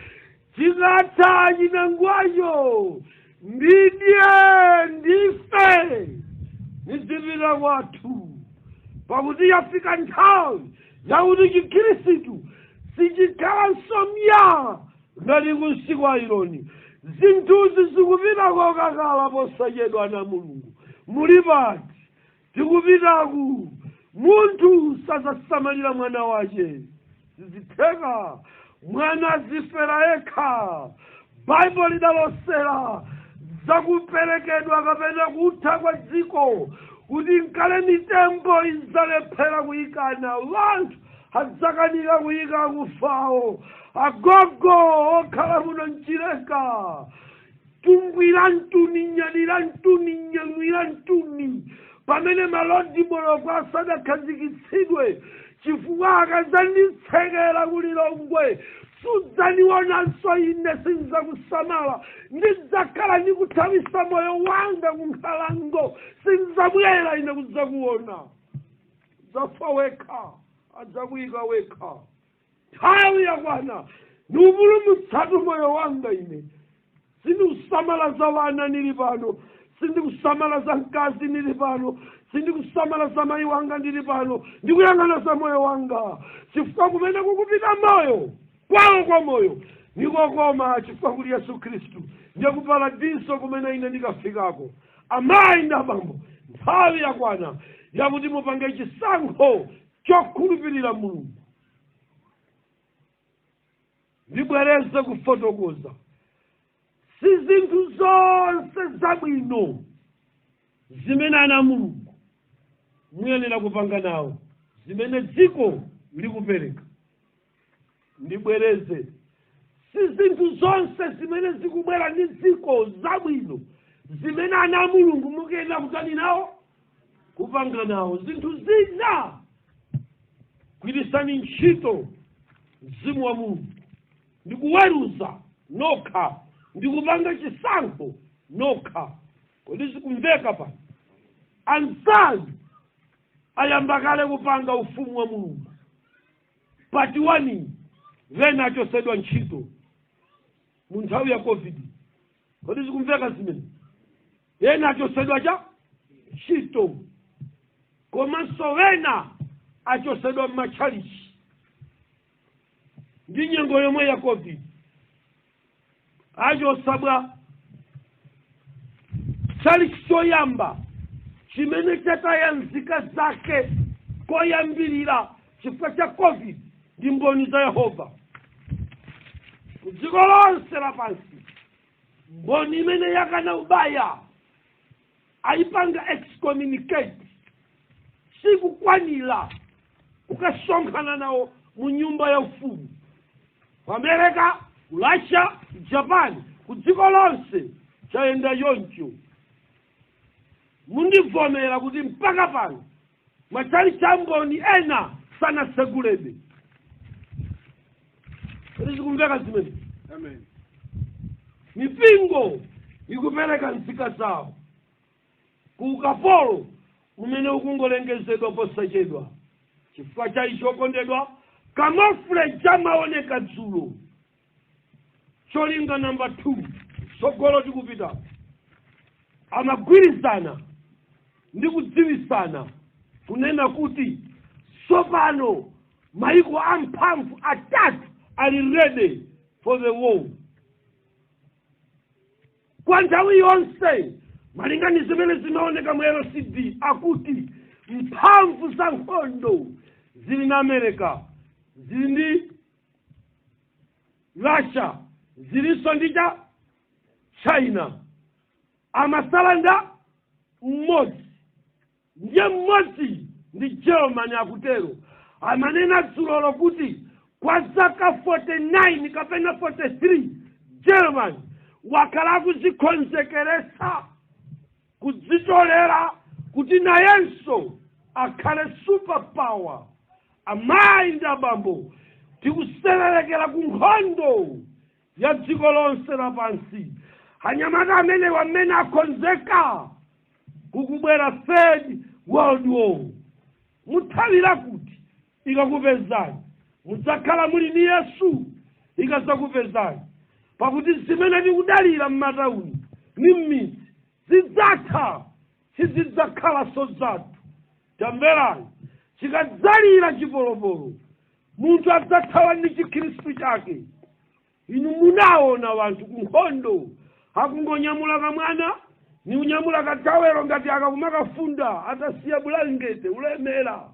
A: chikatha chinangwacho ndife nizipita kwathu, pakuti yafika nthawi yakuti chikhristu sichikhalanso mya ngati kunsiku aironi. Zinthuzi zikupita kokakala posachedwa na Mulungu. Muli pati tikupitaku munthu sazasamalira mwana wace, zizitheka mwana azifera yekha. Bible lidalosera zakuperekedwa kapena kutha kwa dziko kuti nkale mitembo idzalephera kuyikana, wanthu adzakanika kuyika kufawo, agogo okhala muno mchileka, tungwira ntuni, nyadira ntuni, nyamwira ntuni, pamene malodi boloko asadakhazikitsidwe chifukwa akadzanditsekera kulilongwe sudzaniona so ine sinza kusamala ndidzakhala ndikuthamisa moyo wanga kunkhalango sinzabwera ine kudzakuona zafa wekha adzakuyika wekha nthawi yakwana ndiupulumutsatu moyo wanga ine sindikusamala za vana nili pano sindikusamala za mkazi nili pano sindikusamala za mayi wanga ndili pano ndikuyang'ana za moyo wanga chifukwa kumene kukupita moyo kwawo kwa moyo nikokoma chifukwa kuli Yesu Khristu ndiye kuparadiso kumene ine ndikafikako. Amayi ndi abambo nthawi yakwana yakuti mupange chisankho chokhulupirira Mulungu. Ndibwereze kufotokoza si zinthu zonse zabwino zimene ana Mulungu muyenera kupanga nawo zimene dziko likupereka. Ndibwereze si zinthu zonse zimene zikubwera ndi dziko zabwino zimene ana Mulungu mukuyenera kutani nawo kupanga nawo. Zinthu zina kwirisani ntchito mzimu wa Mulungu ndikuweruza nokha ndikupanga chisankho nokha. Kodi zikumveka pano? Anzanu ayamba kale kupanga ufumu wa Mulungu pati wani vena achosedwa ntchito mu nthawi ya COVID. Kodi zikumveka zimene? Vena achosedwa cha ntchito komanso vena achosedwa m'matchalichi ndi nyengo yomwe ya COVID. Achosabwa chalichi choyamba chimene chatayanzika zake koyambirira chifukwa cha COVID ndi mboni za Yehova kudziko lonse lapansi. Mboni imene yakana ubaya ayipanga excommunicate sikukwanira ukasonkhana nawo mu nyumba ya ufumu ku America, ku Russia, Japan, kudziko lonse chayenda yoncho. Mundivomera kuti mpaka pano machali cha mboni ena sanasegulebe. Zikumveka zimene? Amen. Mipingo ikupereka nzika zawo ku ukapolo umene ukungolengezedwa posachedwa chifukwa cha icho kondedwa kamafule chamaoneka dzulo. Cholinga namba 2 sogolo tikupita amagwirizana ndi kudziwisana kunena kuti sopano maiko amphamvu atatu ali ready for the war. Kwa nthawi yonse malingana zimene zimaoneka mu LCD akuti mphamvu za nkhondo zili na America, zili ndi Russia, zilinso ndi cha China. Amasalanda mmodzi ndiye mmodzi ndi Germany akutero. Amanena dzulo kuti kwa zaka 49 kapena 43 Germany wakhala kuzikonzekeresa kudzitolera kuti nayenso akhale superpower. Amayi ndi abambo tikuserelekera ku nkhondo ya dziko lonse lapansi. Anyamata amene wamene akonzeka kukubwera Third World War. Muthawira kuti ikakupezani mudzakhala muli ndi Yesu ikazakupezani. Pakuti zimene tikudalira m'matawuni ndi m'midzi zidzatha sizidzakhala sozathu. Tamverani, chikadzalira chipolopolo munthu adzathawa ndi chikhristu chake. Inu munaona wanthu ku nkhondo akungonyamula kamwana ni unyamula katawero ngati akakumakafunda atasiya bulangete ulemera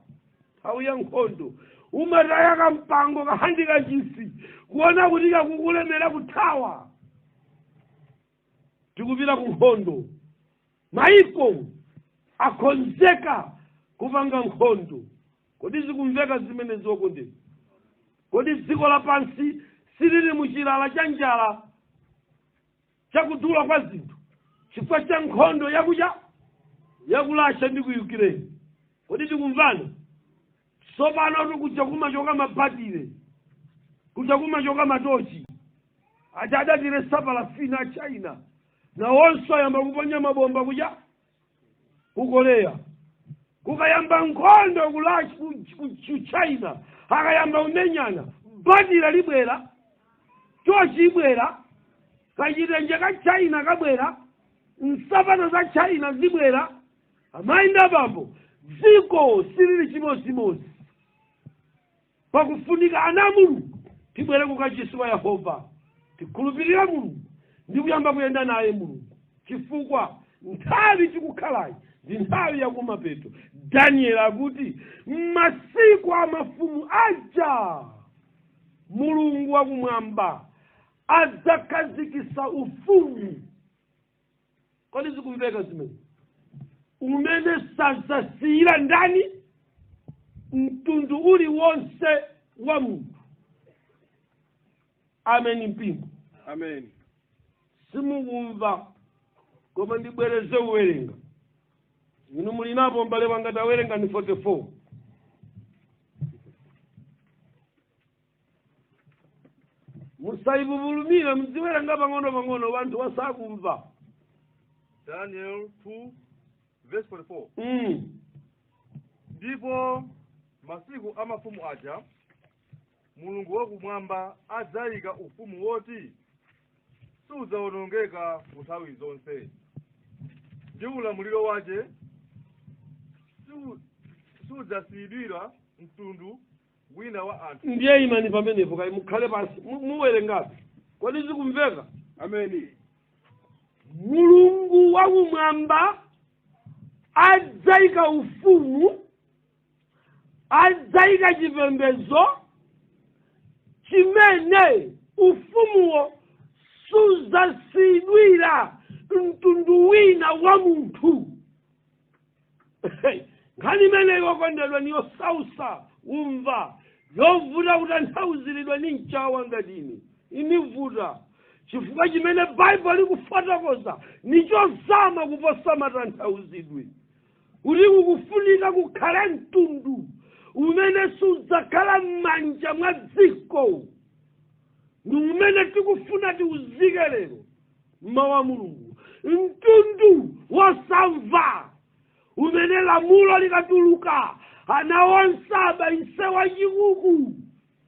A: nthawi ya nkhondo umataya kampango kahandika chisi kuona kuti kakukulemera kuthawa. Tikupita ku nkhondo, maiko akonzeka kupanga nkhondo. Kodi zikumveka zimene zokondera? Kodi dziko lapansi silili muchilala cha njala chakudula kwa zinthu chifukwa cha nkhondo yakuja yakulasha ndi ku Ukraine? Kodi tikumvana? Sopano tikuja kumachoka mabhatire ku kuchakuma choka matochi achadatire Palestina China na onso yamba kuponya mabomba kuja kukorea kukayamba nkhondo kulachi ku China akayamba umenyana badira libwera tochi ibwera kachitenje ka China kabwera nsapato za China zibwera amainda bambo dziko silili chimozimozi pakufunika ana Mulungu tibwere kukachisiwa Yehova tikhulupirira Mulungu ndi kuyamba kuyenda naye Mulungu chifukwa nthawi tikukhalayi ndi nthawi yakumapeto. Daniel akuti masiku amafumu aja Mulungu wakumwamba adzakhazikitsa ufumu. Kodi zikumveka zimene? Umene sadzasiyira ndani mtundu uliwonse wa munthu. Amen mpingo.
B: Amen.
A: Simukumva koma ndibwereze uwerenga. Inu mulinapo mbale wanga tawerenga ni 44. Musayibulumira mziwerenga pang'ono wanthu wasakumva.
B: Daniel 2 verse 44. Ndipo masiku amafumu aja Mulungu wakumwamba adzayika ufumu woti sudzawonongeka nthawi zonse. Ndi ulamuliro wace sudzasiyidwira mtundu wina wa anthu.
A: Ndiye imani pamenepo kai mukhale pasi muwerengapo. Kodi zikumveka?
B: Amen.
A: Mulungu wakumwamba adzayika ufumu, adzayika chipembedzo chimene ufumuwo sudzasiyidwira mtundu wina wa munthu. Nkhani imene yokondedwa niyo sausa umva yovuta kutanthauzidwa ni mchawa ngatini imivuta chifukwa chimene Bible likufotokoza nichozama kuposa matanthauzidwe kuti kukufunika kukhala mtundu umene sudzakhala m'manja mwa dziko. Ndi umene tikufuna tiuzike lero mawu a Mulungu, mtundu wosamva umene lamulo likatuluka ana onse abayise wachikuku.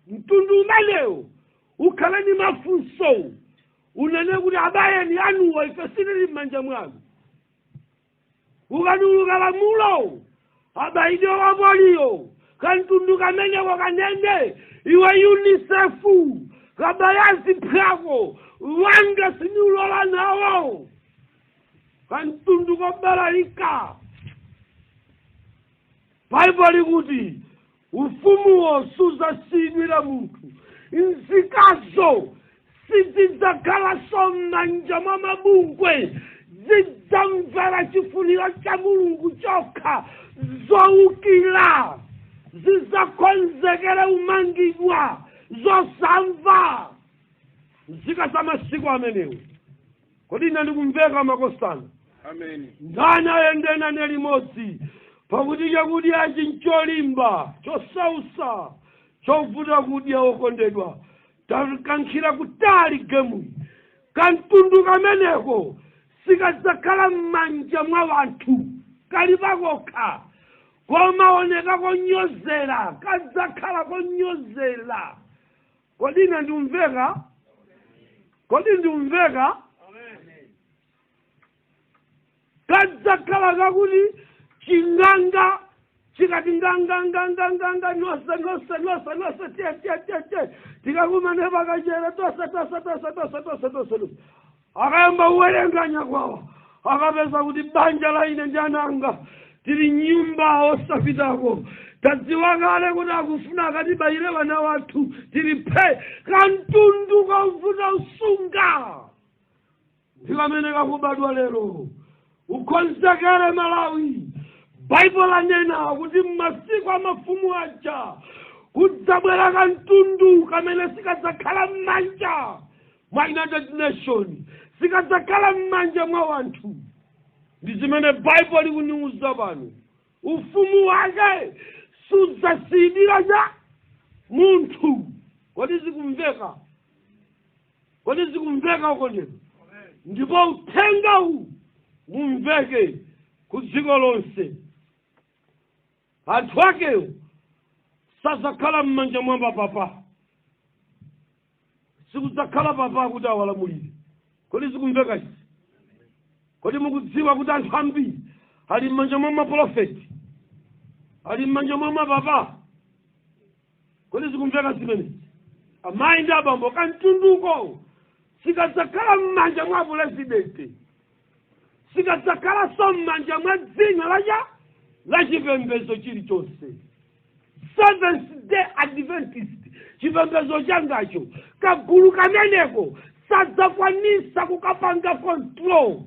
A: Mtundu umenewo ukhale ni mafunso unene kuti abayeni anuwa ife silili m'manja mwanu. Ukatuluka lamulo abayide wapoliyo kantundu kameneko kanene iwe UNICEF kabayazi phako wanga siniulola nawo kantundu kobalalika. Bible kuti ufumuwo sudzasiyidwira munthu. Nzikazo sizidzakhalanso m'manja mwa mabungwe zidzamvera chifuniro cha Mulungu chokha zowukira zidzakonzekera umangidwa zosamva nzika za masiku amenewo. Kodi ine ndikumveka makosana?
B: Amen.
A: Ndani ayendena ne limodzi pakuti chakudya chincholimba chosausa chovuta kudya okondedwa takankhira kutali gemu kantundu kameneko sikadzakhala m'manja mwa wanthu kali pakokha komaoneka konyozera kadzakhala konyozera. Kodi ine ndikumveka? Kodi ndikumveka? Kadzakhala kakuti chinganga chikati nganga nose tie tikakumane pakachera tose akayamba uwerenganya kwawo akapeza kuti banja la ine ndi ananga tili nyumba osapitako tadziwa kale kuti akufuna akatibayire vana wathu tili phe kantundu kavuta usunga. Ndikamene kakubadwa lero ukonzekere Malawi. Bible lanena kuti masiku amafumu aja kudzabwera kantundu kamene sikadzakhala m'manja mwa United Nations, sikadzakhala m'manja mwa wanthu. Ndi zimene Bible ikuniuza pano. Ufumu wake sudzasiyidwira cha munthu. Kodi zikumveka? Kodi zikumveka uko ndiko? Ndipo uthenga huu umveke kudziko lonse. Anthu akeyo sazakhala m'manja mwa papa. Sikudzakhala papa kuti awalamulire. Kodi zikumveka izi? Kodi mukudziwa kuti anthu ambiri ali m'manja mwa maprofeti, ali m'manja mwa mapapa? Kodi zikumveka zimenezi? Amayi ndi abambo kamtunduko sikadzakhala m'manja mwa presidenti, sikadzakhala so m'manja mwa dzina la chipembedzo chilichonse. Seventh Day Adventist, chipembedzo changacho kagulu kameneko sadzakwanisa kukapanga control.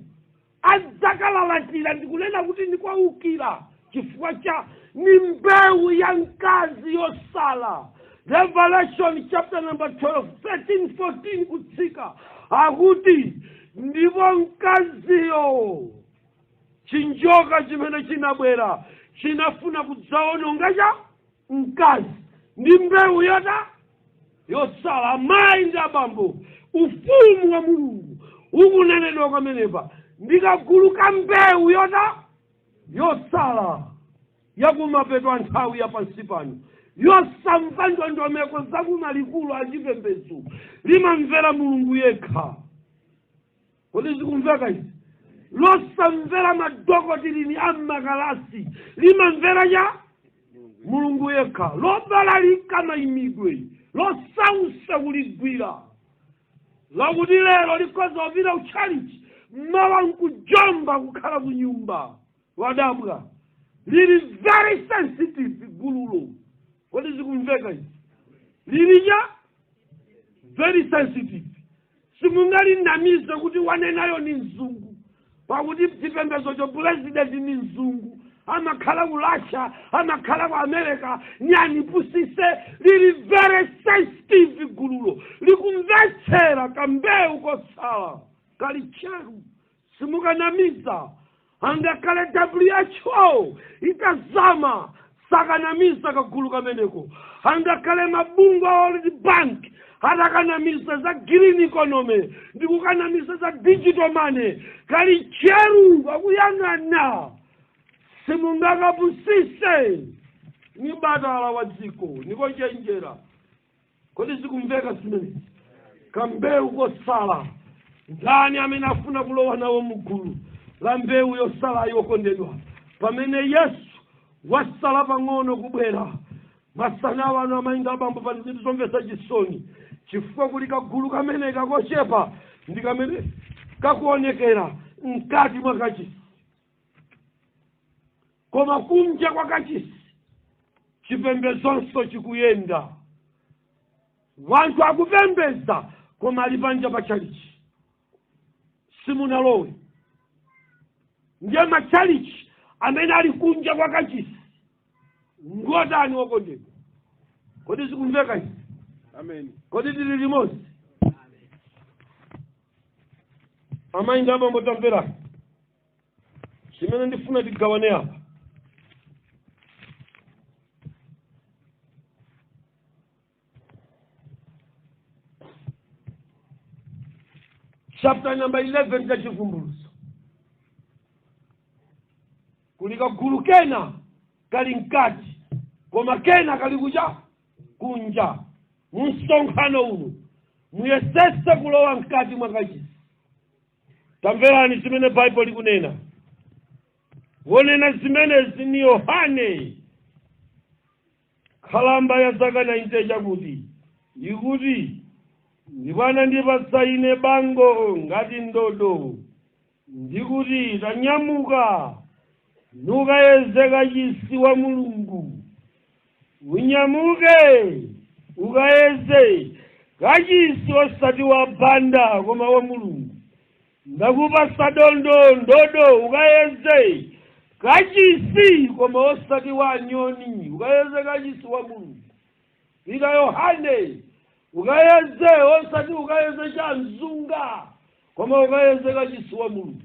A: Adzakalalatira ndikunena kuti ndikwaukira chifukwa cha ni mbewu ya mkazi yosala. Revelation chapter number 12, 13, 14 kutsika akuti ndipo mkaziyo chinjoka chimene chinabwera chinafuna kudzawononga cha mkazi ndi mbewu yosala. Amayi ndi abambo, ufumu wa Mulungu ukunenedwa kamenepa ndikagulu ka mbewu yosala yakumapeto a nthawi ya pansi pano, yosamva ndondomeko zakumalikulu achipembedzo, limamvera Mulungu yekha. Kodi zikumveka izi? Losamvera madokotilini ammakalasi, limamvera cha Mulungu yekha. Lobalalika mayimidwe, losausa kuligwira. Lakuti lero likoza ovira uchalichi, mmawa nkujomba kukhala kunyumba wadabwa. Lili very sensitive gululo. Kodi zikumveka izi? Lili ja very sensitive. Simungali namiza kuti wanenayo ni mzungu. Pakuti chipembedzo cho president ni mzungu. Amakhala ku Russia, amakhala ku America, nyani pusise. Lili very sensitive gululo. Likumvetsera kambewu kosala. Kalicheru. Simukanamiza. Angakale WHO itazama sakanamiza kagulu kameneko. Angakale mabungo World Bank atakanamiza za green economy, ndikukanamiza za digital money. Kalicheru akuyang'ana. Simungakapusise ni badala wa dziko niko chenjera. Kodi zikumveka zimene? Kambewu kosala. Ndani amene afuna kulowa nawo mugulu la mbewu yosala yokondedwa? Pamene Yesu wasala pang'ono kubwera, masana wanu amainga abambo pa zinthu zomvetsa chisoni, chifukwa kuli kagulu kamene kakochepa ndi kamene kakuonekera mkati mwa kachisi. Koma kunja kwa kachisi chipembedzonso chikuyenda. Wanthu akupembedza koma ali panja pa chalichi. Simunalowe. Ndiye machalichi amene ali kunja kwa kachisi ngodani wokondedwa. Kodi zikumveka izi?
B: Amen.
A: Kodi tili limodzi? Amayi ndi abambo tamvera. Chimene ndifuna tigawane apa. Chapter number 11 cha chivumbulutso. Kulika gulu kena kali mkati, koma kena kali kunja. Msonkhano uno muyesese kulowa mkati mwa kachisi. Tamverani zimene Bible likunena. Wonena zimene zini Yohane khalamba ya zaka 90 chakuti ikuti ndipana ndipatsa ine bango ngati ndodo, ndikuti tanyamuka nukayeze kachisi wa Mulungu. Unyamuke ukayeze kachisi osati wa banda koma wa Mulungu. Ndakupatsa ndodo ukayeze kachisi koma osati wa nyoni, ukayeze kachisi wa Mulungu. Pita Yohane ukayeze osati ukayeze cha mzunga koma ukayeze kachisi wa Mulungu.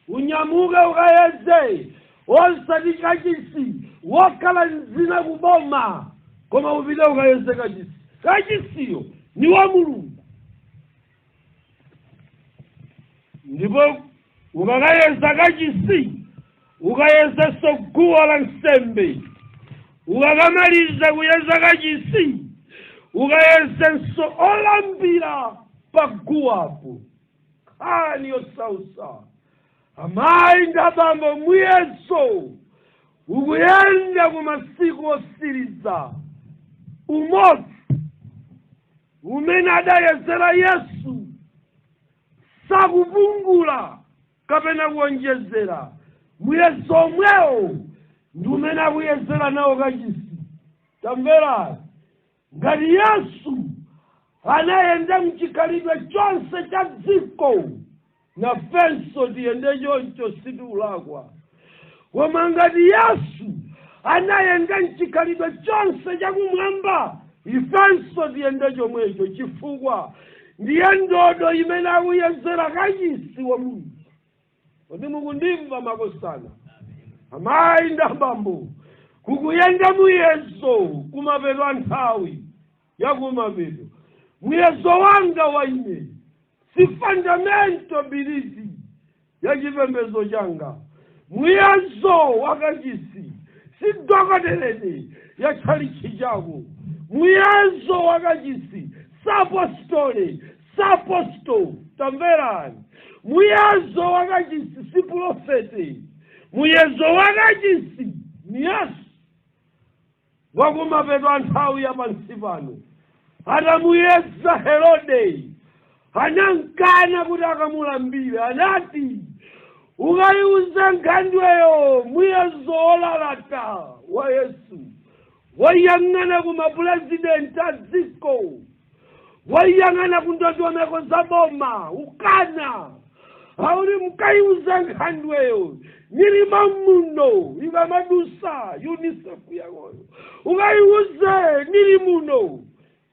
A: Unyamuke ukayeze osati kachisi wakala nzina kuboma koma upite ukayeze kachisi. kachisiyo ni wa mulungu. Ndipo ukakayeza kachisi ukayeza guwa la nsembe, ukakamaliza kuyeza kachisi ukayezenso olambira paguwapo khani yosausa. Amayi ndi abambo muyeso ukuyenda kumasiku osiriza umodzi umene adayezera Yesu sakupungula kapena kuonjezera. Muyeso omwewo ndi umene akuyezera nawo kachisi. Tamverani, ngati Yesu anayenda mchikhalidwe chonse cha dziko, nafenso tiyende choncho sitiulakwa. Koma ngati Yesu anayenda mchikhalidwe chonse cha kumwamba, ifenso tiyende chomwecho, chifukwa ndiye ndodo imene akuyezera kachisi wa Mulungu. Kodi mukundimva makosana? Amayi ndi abambo, kukuyenda muyeso kumapeto a nthawi yakumapeto. Muyeso wanga wa ine si fundamento bilizi ya chipembedzo changa. Muyeso wakachisi si dokoteleni ya tchalichi chako. Muyeso wakachisi sapostole saposto. Tamverani, muyeso wakachisi si profeti. Muyeso wakachisi ni Yesu wakumapeto a nthawi ya pansi pano. Atamuyeza Herode, anankana kuti akamulambire, anati ukayiuza nkhandweyo muyeso olalata wa Yesu, wayang'ana kumapulezidenti a dziko, wayang'ana kundondomeko za boma, ukana auli mukayiuza nkhandweyo nilima muno ikamadusa UNICEF yakoyo, ukayiuze nili muno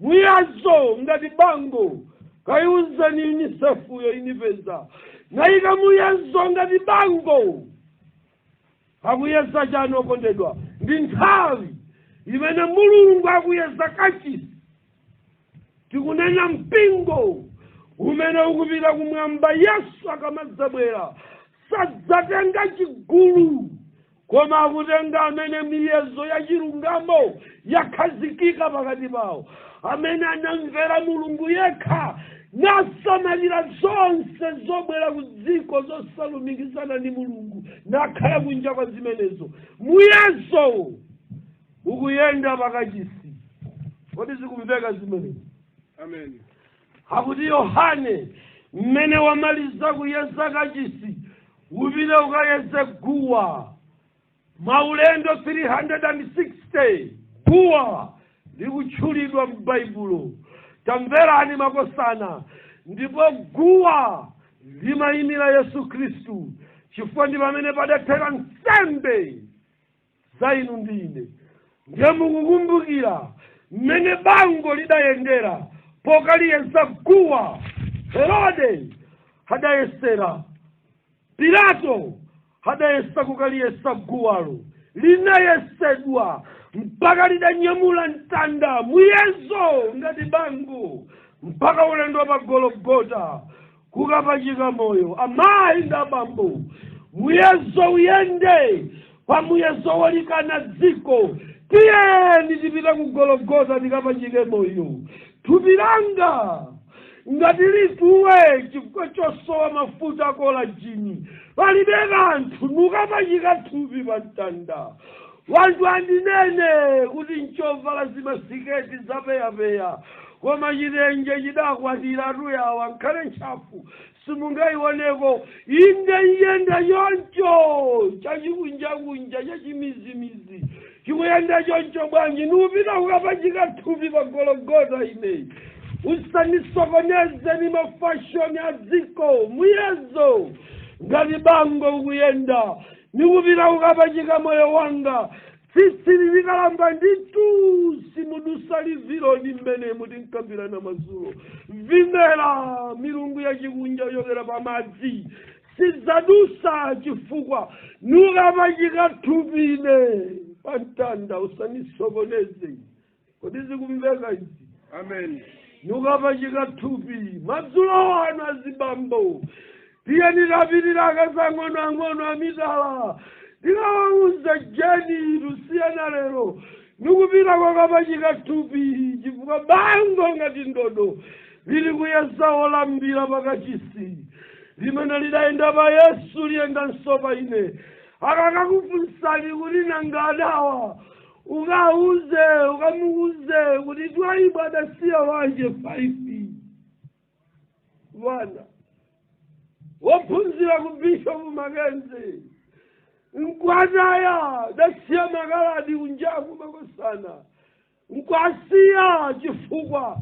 A: muyeso ngati bango kayiuze ni UNICEF yo inipeza naika muyeso ngati bango. Akuyeza chano kondedwa ndi nthawi imene Mulungu akuyeza kachisi. Tikunena mpingo umene ukupita kumwamba. Yesu akamadzabwera sadzatenga chigulu, koma akutenga amene miyezo ya chilungamo yakhazikika pakati pawo, amene anamvera Mulungu yekha nasamalira zonse zobwera ku dziko zosalumikizana ndi Mulungu nakhala kunja kwa zimenezo. Muyeso ukuyenda pakachisi. Kodi zikumveka zimenezo?
B: Amen.
A: Akuti Yohane mmene wamaliza kuyeza kachisi upite ukayeze guwa. Maulendo 360 guwa likutchulidwa m'Baibulo. Tamverani makosana, ndipo guwa limayimira Yesu Khristu, chifukwa ndi pamene padathera nsembe za inu ndi ine. Ndiye mukukumbukira mmene bango lidayendera pokaliyeza guwa. Herode hadayesera, Pilato hadayesa kukaliyesa guwalo, linayesedwa mpaka lidanyamula mtanda muyeso ngati bango mpaka ulendo pa Golgota kukapachika moyo. Amayi ndi abambo, muyeso uyende pa muyeso wolikana dziko. Tiyeni tipita ku Golgota tikapachike moyo. Thupi langa ngati lituwe chifukwa chosowa mafuta akola jini, palibe kanthu nukapachika thupi pa mtanda. Wanthu andinene kuti nchovala zimasiketi zapeyapeya, koma chitenje chidakwatira tuyawa nkhale ntchafu simungayioneko. Inde iyenda choncho chachikunjakunja chachimizimizi chikuyenda choncho bwanji nupita kukapachika thupi pa Golgota ineyi. Usanisokoneze ni mafashoni a dziko. Muyeso ngati bango ukuyenda nikupita kukapachika moyo wanga. Sisi likalamba nditu simudusa liviro ni mmene muti nkambirana mazulo. Vimera milungu ya chikunja yokera pa madzi sizadusa chifukwa nukapachika thupi ine pa mtanda. Usanisokoneze. Kodi zikumveka izi?
B: Amen.
A: Nukapachika thupi madzulo wanu azibambo tiye nitapitira akazang'ono ang'ono amitala tikawauza jeni tusiyana lero nikupita kwakapachika thupi chifukwa bango ngati ndodo lili kuyesa olambira pakachisi limene lidayenda pa Yesu liyendanso pa ine akakakufunsani kuti nanga adawa ukamuuze kuti twaibu adasiya wanje 5 wana wophunzira ku Bishop Makenzi nkwataya dasiya makaladi unjaku makosana nkwasiya chifukwa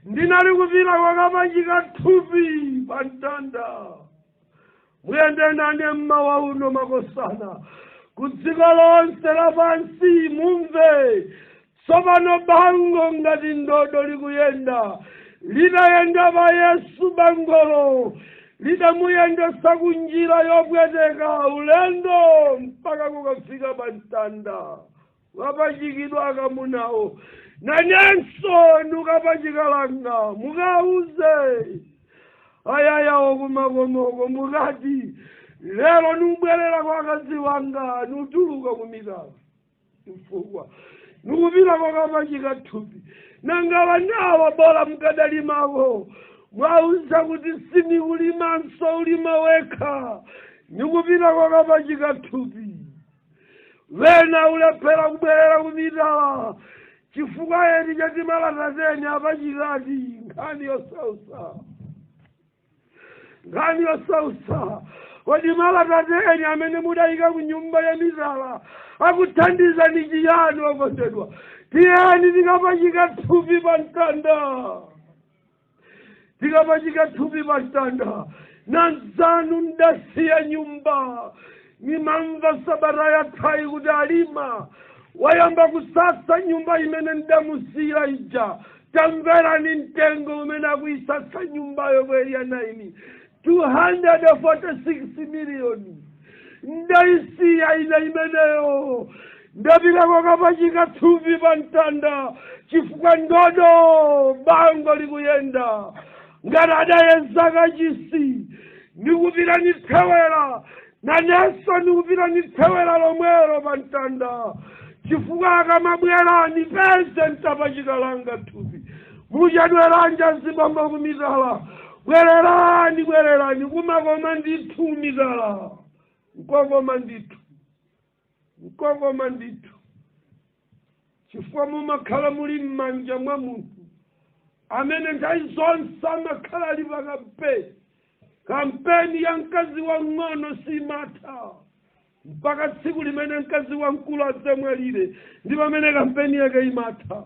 A: ndinali kupita kwakapachika thupi pa mtanda muyende nane mmawa uno makosana kudziko lonse lapansi mumve tsopano bango ngati ndodo likuyenda lidayenda pa Yesu bangolo lidamuyendesa kunjira yopweteka ulendo mpaka kukafika pa mtanda ukapachikidwa akamunawo nanenso nukapachikalanga mukauze ayayawo kumakomoko mukati lero nubwerera kwa akazi wanga nutuluka kumitala chifukwa nukupita kwakapachika thupi nanga wanawa bola mkadalimako mwauza kuti sinikulimanso ulima wekha nikupita kwakapachika thupi wena ulephera kubwerera kumitala chifukwa yeni chati malatateni apachikati nkhani yosausa kodi malatateni amene mudayika ku nyumba ya mitala akuthandiza ndi chiyani okondedwa tiyeni tikapachika thupi pa mtanda tikapachika thupi pa mtanda nanzanu ndasiya nyumba nimamva sabata yathayi kuti alima wayamba kusasa nyumba imene ndamusira ija tamverani mtengo umene akuyisasa nyumbayo kweli ya 246 miliyoni ndaisiya ine imeneyo ndapita kwakapachika thupi pa mtanda chifukwa ndodo bango likuyenda ngati adayeza kachisi nikupita nithewera nanenso nikupita nithewera lomwero pa mtanda chifukwa akamabwera nipeze ntapachika langa thupi muchadweranja zibambo kumitala bwererani kumakoma ndithu mitala nkokoma ndithu chifukwa mumakhala muli m'manja mwa munthu amene nthawi zonse amakhala ali pa kampeni ya mkazi wang'ono simatha mpaka tsiku limene mkazi wamkulu adzamwalire ndi pamene kampeni yake imatha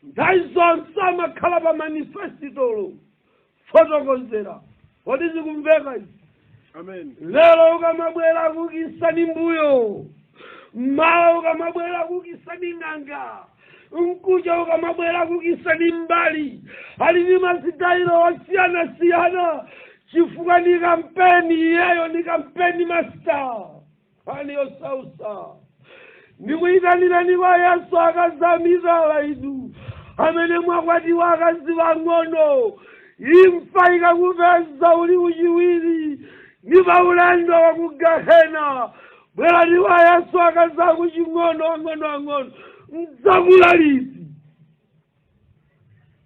A: nthawi zonse amakhala pa manifestolo fotokozera kodi zikumveka izi
B: Amen.
A: lero ukamabwera kukisani mbuyo mmawa ukamabwera kukisani ng'anga mkuja ukamabwera kukisani mbali ali ni mazitayiro wasiyana chifukwa ni kampeni iyeyo ni kampeni master ani yosausa ndikuyitanirani kwa Yesu akazamizala inu amene mwakwatiwa akazi wang'ono imfa ikakupeza uli uchiwiri ni paulendo wa kugahena bwerani wa Yesu akazaku ching'ono ang'ono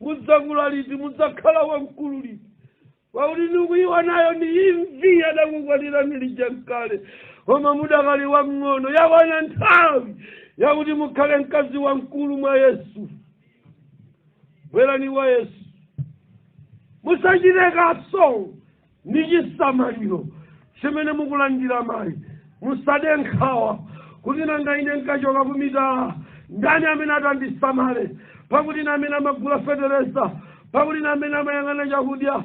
A: mudzakula liti mudzakhala wamkulu liti wakuti nikuyiwa nayo ni imvi adakukwatira milija mkale koma mudakali wang'ono yakwana nthawi yakuti mukhale mkazi wamkulu mwa Yesu bwerani wa Yesu musachitekaso ni chisamaliro chimene mukulandira mayi musade nkhawa kuti nanga ine nkachoka kumitala ndani amene atandisamale pakuti namene amagula fetereza pakuti namene amayang'ana chakudya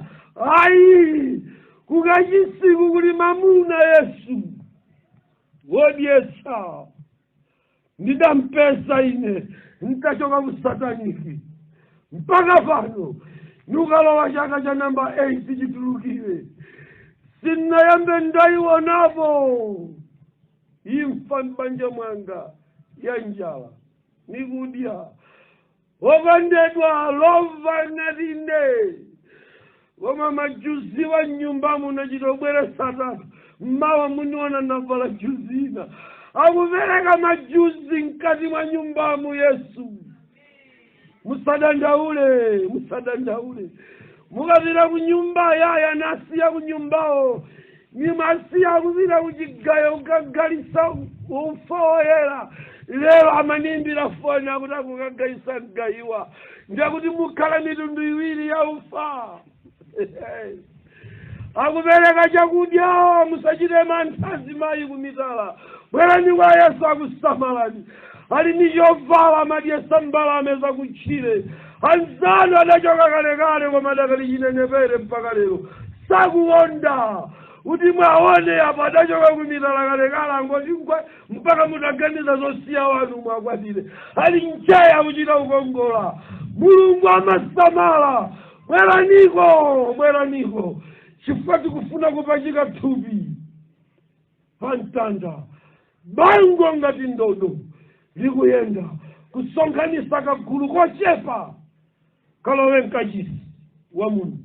A: ayi kukachisiku kuli mamuna Yesu wodyesa ndidampesa ine nkachoka kusataniki mpaka pano nukalowa chaka cha namba 8 chitulukire sinayambe ndayiwonapo imfa m'banja mwanga ya njala nikudya okondedwa lova ngatine koma majuzi wa nyumbamu nachitobwera Satana mmawa muniona navala juzina akupereka majuzi mkati mwa nyumbamu Yesu. Musadandaule mukapita kunyumba yaya nasiya kunyumbao nimasiya kupita kuchigayo kukagalisa ufoyera lero amanimbira foni akuti akukagalisa gayiwa ndakuti mukhala mitundu iwiri ya ufa. Akupereka chakudya musachite manthazi mayi kumitala bwerani kwa Yesu akusamalani ali ni chovala madyesa mbalame zakutchire anzanu adachoka kalekale koma adakali chinenepere mpaka lero sakuwonda kuti mwaone apo adachoka kumitala kalekale angoti mpaka mutaganiza zosiya wanu mwakwatire ali ncheya kuchita kukongola Mulungu amasamala. Bweraniko chifukwa tikufuna kupachika thupi pantanda bango ngati ndodo likuyenda kusonkhanisa kagulu kochepa kalowe mkachisi wa Mulungu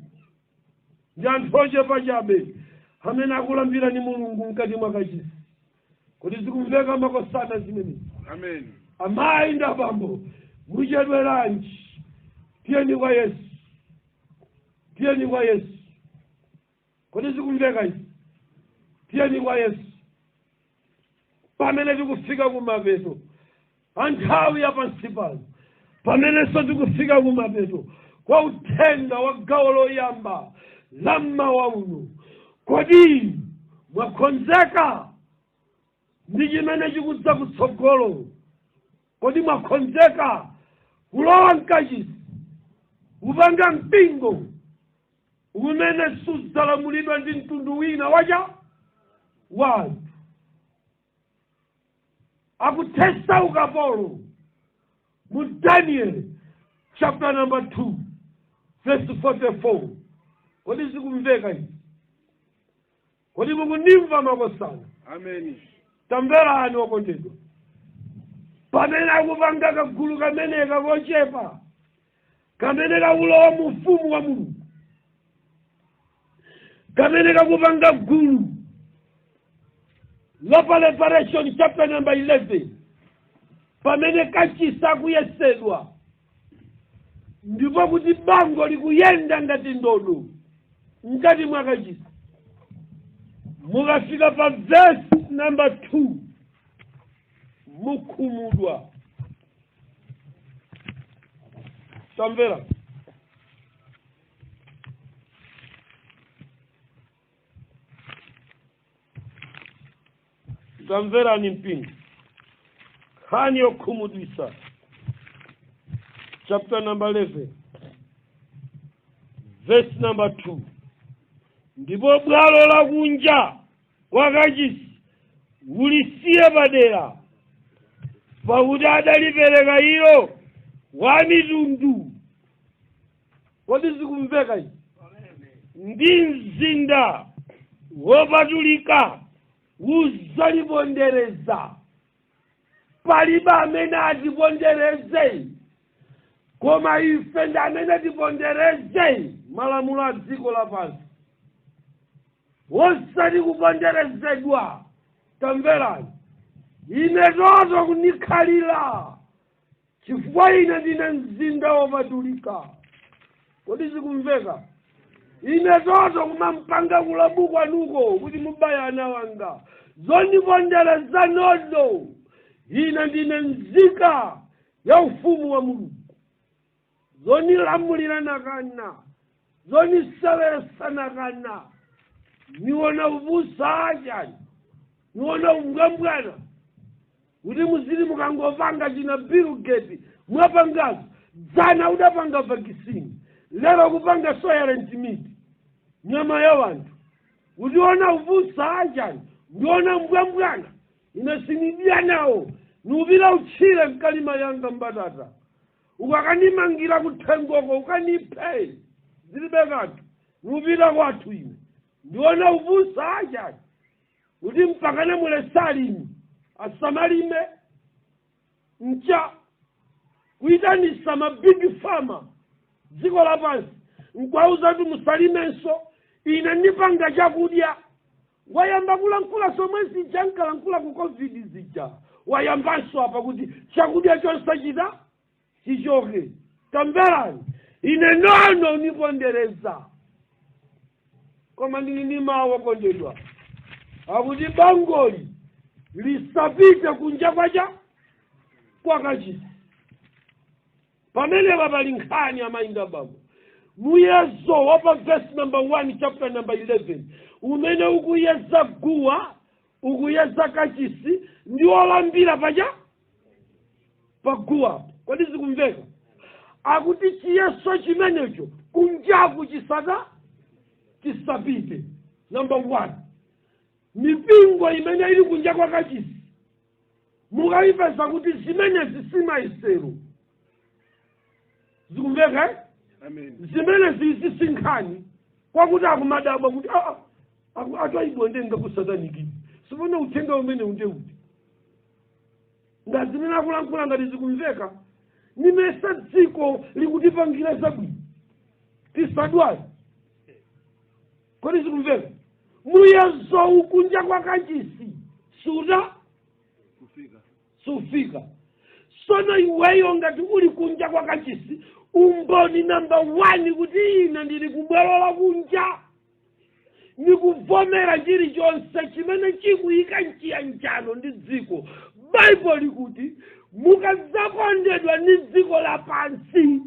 A: ndi anthu ochepa chabe amene akulambira ni Mulungu mkati mwa kachisi kuti zikumveka makosana zimene.
B: Amen.
A: Amayi ndi abambo muchedweranji tiyeni kwa Yesu kuti zikumveka izi tiyeni kwa Yesu pamene tikufika kumapeto anthawi ya pansi pano pamenenso tikufika kumapeto kwa uthenga wa gawo loyamba la mmawa uno. Kodi mwakonzeka ndi chimene chikudza kutsogolo? Kodi mwakonzeka kulowa mkachisi kupanga mpingo umene sudzalamulidwa ndi mtundu wina wacha wanthu akutesa ukapolo mu Daniel chapter number 2 verse 44. Kodi zikumveka izi? Kodi mukundimva makosana?
B: Amen.
A: Tamverani okondedwa pamene akupanga kagulu kamene kakochepa kamene kakulowa mu ufumu wa Mulungu kamene kakupanga gulu Revelation chapter number 11 pamene kachisa kuyesedwa ndipo kuti bango likuyenda ngati ndodo mkati mwa kachisa. Mukafika pa verse number 2 mukhumudwa. Tamvera ni mpingo khani yokhumudwisa chapter number 11 verse number 2. Ndipo bwalo la kunja kwa kachisi ulisiye padera pakuti adalipereka ilo wa mitundu. Kodi zikumveka izi? Ndi mzinda wopatulika udzalipondereza. Palibe amene atipondereze koma ife ndi amene tipondereze malamulo a dziko lapansi osati kuponderezedwa. Tamverani ine toto kunikhalira chifukwa ine ndine mzinda wopatulika. Kodi zikumveka? Ine toto kumampanga kulabuka nuko kuti mubaya ana wanga zondipondereza nodo. Ine ndine nzika ya ufumu wa Mulungu zonilamulira nakana zonisewesa nakana niwona ubusa ajani niwona umgambwana kuti muzili mukangovanga china Bill Gates mwapangazo dzana udapanga vakisini lero kupanga soylent meat nyama ya wanthu utiona ubusa ajani ndiona mgambwana inasinidia nawo nubila uchile mkalima yanga mbatata ukakanimangira kuthengoko ukanipe zilibekatu nubila kwathu ine ndiona ubusa ajani uti mpakane mule salimi asamalime ncha kuitanisa mabig farmer dziko lapansi nkwauza tu musalimenso ine ndipanga chakudya. Wayamba kulankhula somwe zija nkalankhula ku covid zija wayambanso apa kuti chakudya chonsachita chichoke. Tamverani ine nono nipondereza koma ndili ni mawu okondedwa akuti bangoli lisapite kunja kwa kachisi. Pamene pali nkhani amainda babo muyezo wapa verse number 1 chapter number 11 umene ukuyeza guwa ukuyeza kachisi ndi olambira paguwa. Kodi zikumveka? Akuti chiyeso chimenecho kunjaku chisapite. Number 1 mipingo imene ili kunja kwa kachisi mukayipeza kuti zimenezi simaisero. Zikumveka?
B: Amen.
A: Zimenezi zisinkhani kwakuti akumadabwa kuti atwaibonde ngakusataniki sifuna uthenga umene unde ngazimene akulankhula ngati zikumveka nimesa dziko likutipangira zabwino tisadwale. Kodi zikumveka? Muyezo ukunja kwa kachisi sufika. Sono iweyo ngati uli kunja kwa kachisi umboni number 1 kuti ine ndili kubwalola kunja nikuvomera chilichonse chimene chikuyika nchiyanjano ndi dziko. Bible likuti mukadzakondedwa ndi dziko lapansi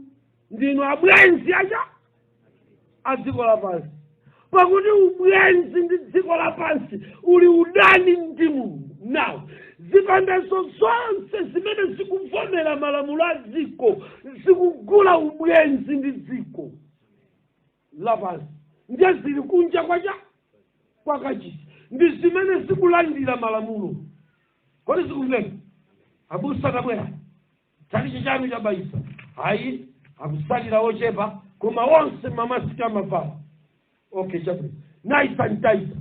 A: ndinu abwenzi a dziko lapansi. Pakuti ubwenzi ndi dziko lapansi uli udani ndi Mulungu. Now zipangizo zonse zimene zikuvomera malamulo a dziko zikugula ubwenzi ndi dziko lapansi ndiye zili kunja kwa kachisi ndi zimene zikulandira malamulo. Kodi zikumveka? Abusa tabwera chalichi chanu chabaisa hayi akusalira ochepa koma wonse mamasika amavala. Okay, chabwera nayi sanitizer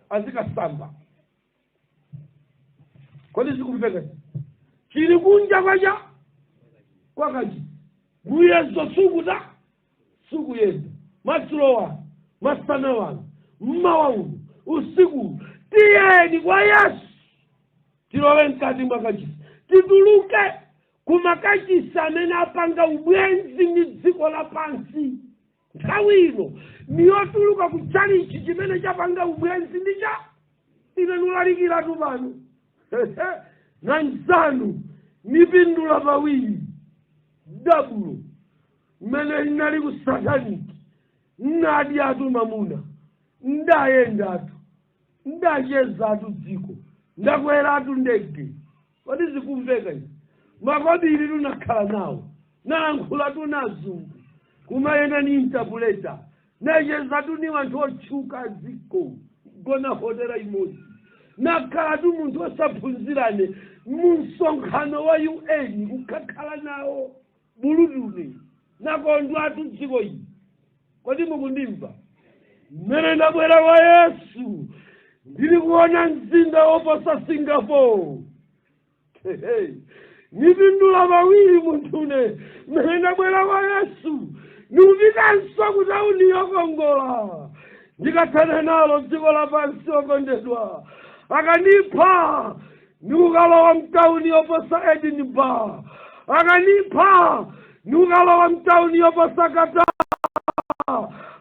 A: azikasamba. Kodi zikumveka? Chili kunja kwa kachisi muyezo sukuyenda madzulo wanu masana wanu mmawa uno usiku tiyeni kwa Yesu tilowe mkati mwa kachisi tituluke kumakachisi amene apanga ubwenzi ndi dziko lapansi. Nthawi ino niyotuluka kuchalichi chimene chapanga ubwenzi ndi ine nulalikira tu pano na nzanu nipindula pawiri dabulo mmene linali kusataniki nnadi atu mamuna ndayenda atu ndacheza atu dziko ndakwera atu ndege. Kodi zikumveka izi? Makobiri tunakhala nawo nalankhula tunazungu kumayenda ni interpolator nacheza tu ni wanthu otchuka dziko gona hotera imodzi nakhala tu munthu osaphunzirane mumsonkhano wa UN kukakhala nawo buluduni nakondwa atu dziko iyi. Kodi mukundimva? Mmene ndabwera wa Yesu ndili kuona mzinda woposa Singapore. Nipindula pawiri munthune mmene ndabwera wa Yesu niupikanso kutauni yokongola ndikathana nalo dziko lapansi okondedwa akanipha nikukalowa mtauni yoposa Edinburgh akanipha nikukalowa mtauni yoposa Qatar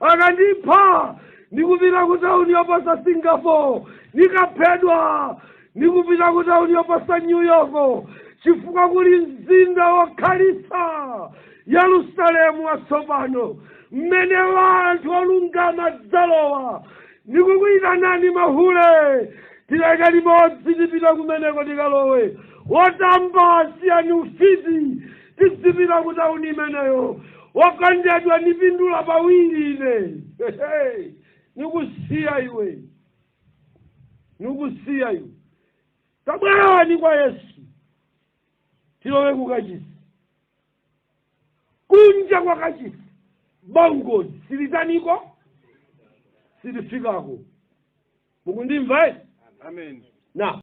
A: akanipha nikupita kutauni yoposa Singapore nikaphedwa nikupita kutauni yoposa New York chifukwa kuli mzinda wokhalitsa Yerusalemu watsopano mmene wanthu olungama dzalowa. Ndikukuyitanani mahule tileke limodzi tipita kumeneko tikalowe. Wotamba asiyani ufiti tizipita kutauni imeneyo. Wakondedwa nipindula pawiri ine. Nikusiya iwe. Tabwerani kwa Yesu tilowe kukachisi. Kunja kwa kachisi bangoli silitaniko silifikako. Mukundimva?
B: Amen.
A: Na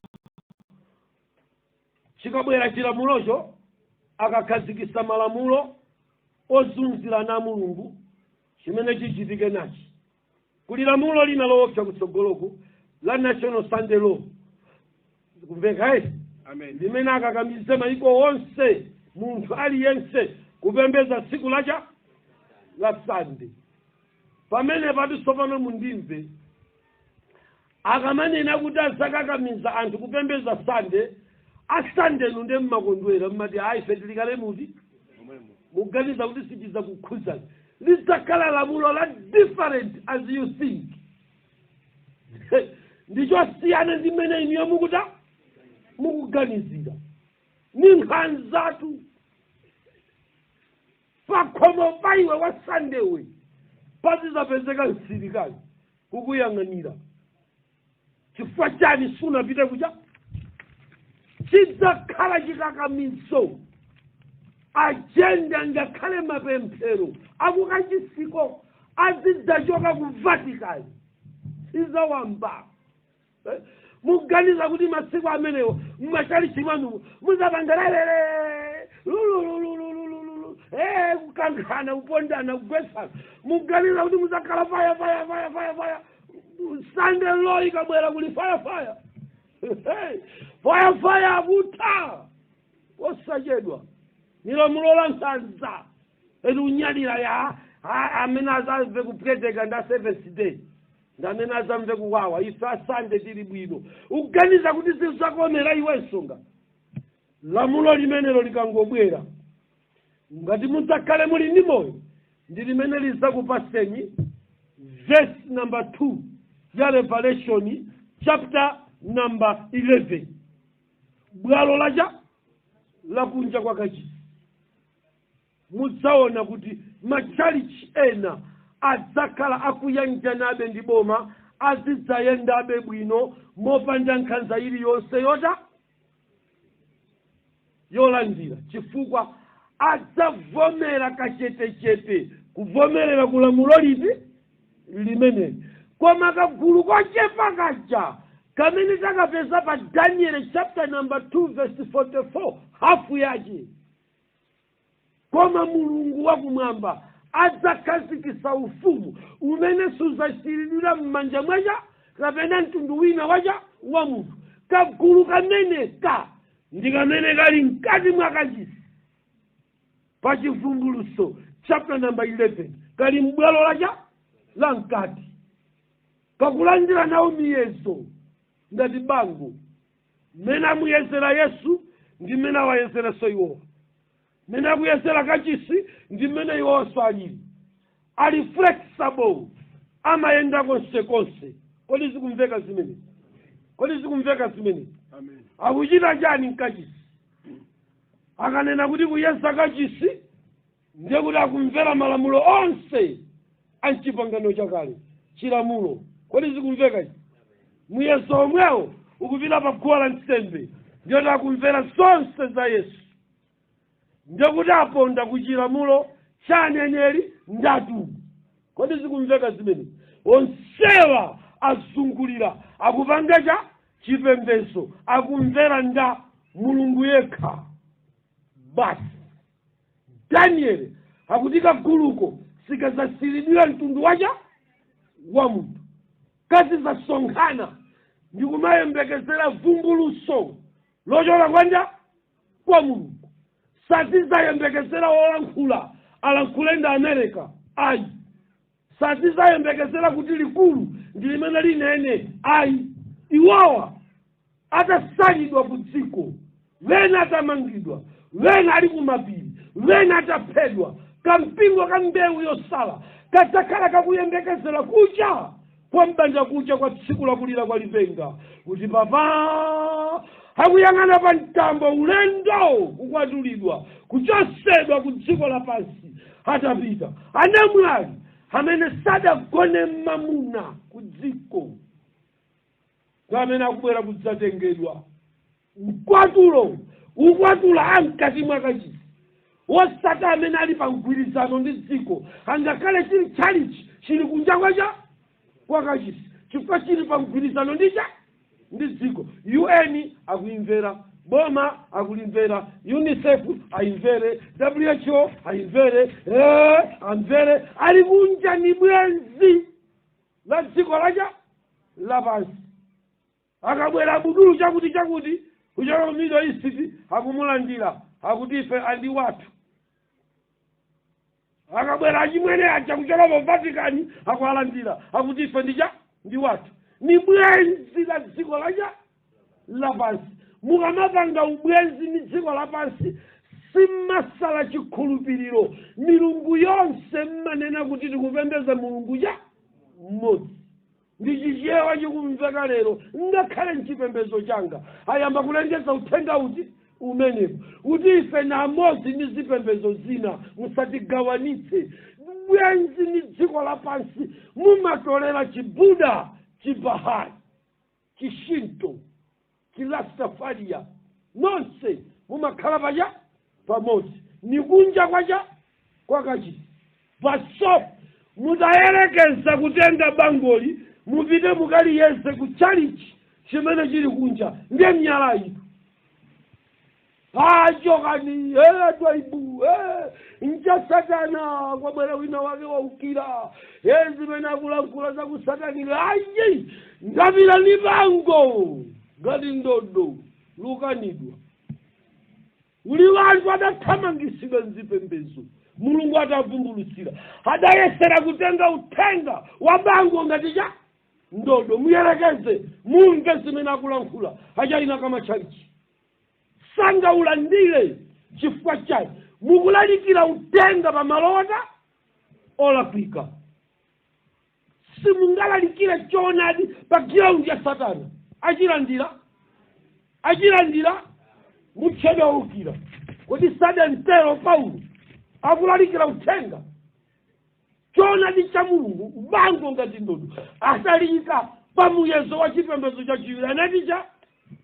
A: chikabwera chilamulocho akakhazikitsa malamulo ozunzira na Mulungu, chimene chichitike nachi. Kuli lamulo lina loopsa kutsogoloku la National Sunday Law. Kumveka
B: Amen.
A: limene akakamize maiko onse munthu aliyense kupembeza tsiku la Sunday. Pamene pati tsopano mundimve akamanena kuti azakakamiza anthu kupembeza Sunday, asande nunde mmakondwera mmati ayi fetilikale muti muganiza kuti sichiza kukhuzani. Lisakhala lamulo la different as you think. Ndicho siyana ndimene iniyo mukuta mukuganizira. Ni nkhanzatu pakhomo paiwe wa Sunday we pazizapezeka msilikali kukuyang'anira. Chifukwa chani sunapite kuja? Chidzakhala chikakamizo agenda ngakhale mapemphero akukachisiko azidzachoka ku Vatican izawamba. Muganiza kuti masiku amenewo mmachalichi mwanu muzapangalelele kukankhana kupondana kugwesana. Muganiza kuti muzakhala fire Sunday Law ikabwera kuli fire akuta osachedwa. Nilamulo la nsanza elunyalira ya amene azamve kupweteka nda 7th day ndamene azamve kuwawa ifa Sunday tili bwino. Uganiza kuti sizakomera iwensonga lamulo limenelo likangobwera ngati mudzakhale muli ndi moyo ndi limene lizakupaseni verse number 2 ya Revelation chapter number 11. Bwalo la kunja kwa kachisi mudzaona kuti machalichi ena adzakhala akuyanjanabe ndi boma, azidzayendabe bwino mopanda nkhanza iliyonse yolandira, chifukwa adzavomera kachetechete kuvomerera kulamulo limeneli. Koma kagulu kochepa kaja kamene takapeza pa Daniel chapter number 2 verse 44 hafu yache. Koma Mulungu wakumwamba adzakhazikitsa ufumu umene suzasiridwira m'manja mwaja kapena mtundu wina waja wa munthu. Kagulu kameneka ndi kamene kali mkati mwa kachisi pa Chivumbulutso chapter number 11 kali m'bwalo la mkati kakulandira nawo miyezo ngati bango. Mmene amuyezera Yesu ndi mmene awayezeranso iwowa. Mmene akuyezera kachisi ndi mmene iwonso alili. Ali flexible amayenda konsekonse. Kodi zikumveka zimene?
B: Amen.
A: Akuchita chani mkachisi? Akanena kuti kuyeza kachisi ndiye kuti akumvera malamulo onse a m'chipangano chakale chilamulo. Kodi zikumveka? Muyezo omwewo ukupita pa guwa la nsembe ndiye kuti akumvera zonse za Yesu. Ndiye kuti aponda kuchilamulo cha aneneri ndatu. Kodi zikumveka zimene? Onsewa azungulira akupanga chipembedzo akumvera nda Mulungu yekha basi. Daniel akutika guluko sikazasiridwira mtundu wa munthu. Kazi zasonkhana ndi kumayembekezera vumbulutso lochoka kwa Mulungu. Satizayembekezera wolankhula alankhule nda America ayi. Satizayembekezera kuti likulu ndi limene linene ayi. Iwawa atasalidwa ku dziko, wena atamangidwa, wena ali kumapiri, wena ataphedwa, kampingo ka mbewu yosala kadzakhala kakuyembekezera kucha kwa mbanja kucha kwa tsiku lakulira kwa lipenga kuti papa akuyang'ana pa mtambo ulendo kukwatulidwa kuchosedwa ku dziko lapansi atapita anamwali amene sadagone mamuna ku dziko amene akubwera kudzatengedwa ukwatula amkati mwa kachisi wosati amene ali pa mgwirizano ndi dziko angakhale chili chalichi chili kunja kwa kachisi chifukwa chili pa mgwirizano ndi dziko. UN akuyimvera boma akulimvera, UNICEF aimvere, WHO aimvere, amvere, ali kunja ni bwenzi la dziko lapansi. Akabwera budulu chakuti kuchoka Middle East akumulandira akuti ife andi watu. Akabwera achimwene acha kuchoka mu Vatican akualandira akuti ife ndi watu. Ni bwenzi la dziko lapansi. Mukamapanga ubwenzi ni dziko lapansi simasala chikhulupiriro. Milungu yonse mmanena kuti tikupembedza mulungu mmodzi. Ndichichewa chikumveka lero ngakhale nchipembedzo changa ayamba kulengeza uthenga umenewu kuti ife na amodzi ndi zipembedzo zina musatigawanitse. Bwenzi ni dziko lapansi mumatolera chibuda, chibahai, chishinto, chilastafaria nonse mumakhala pamodzi. Ni kunja kwakachi paso mutayerekeza kutenga bangoli mupite mukali yese ku chalichi chimene chili kunja ndiye mnyala itu chokani twaibu nja satana kwabwera wina wake waukira zimene akulankhula za kusatanira ayi ngapira ni bango ngati ndodo lukanidwa. Uli wanthu adathamangisidwa nzipembedzo mulungu atavumbulutsira adayesera kutenga uthenga wa bango ngati ndodo. Muyerekeze mumve zimene akulankhula achalina kama chalichi sanga ulandire chifukwa chake mukulalikira uthenga pamalo olakwika. Simungalalikire choonadi pa ground ya satana. Achilandira muchedeukira kuti sadentero Paulo akulalikira uthenga choonadi cha mulungu bango ngati ndodo atalika pamuyezo wa chipembedzo cha chiwiri anati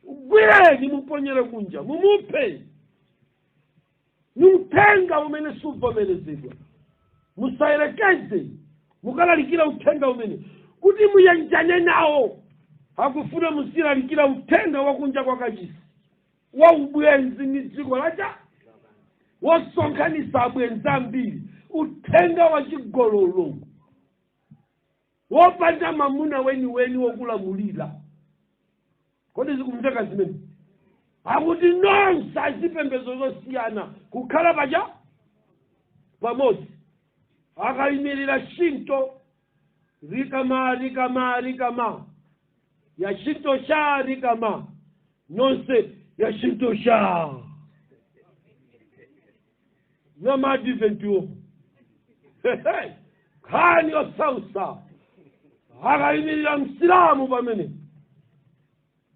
A: gwireni muponyere kunja mumuphe. Ni uthenga umene suvomerezedwa. Musayerekeze mukalalikira uthenga umene kuti muyanjane nawo. Akufuna musilalikira uthenga wakunja kwakachisi wa ubwenzi ni dziko wosonkhanisa abwenzi ambiri. Uthenga wa chigololo wopanda mamuna weni wokulamulira. Kodi zikumveka zimene akuti nonse azipembedzo zosiyana kukhala pamodzi. Akayimirira shinto rikama ya shinto sha rikama nonse ya shinto sha Nama adventuo kani osausa akayimirira msilamu pamene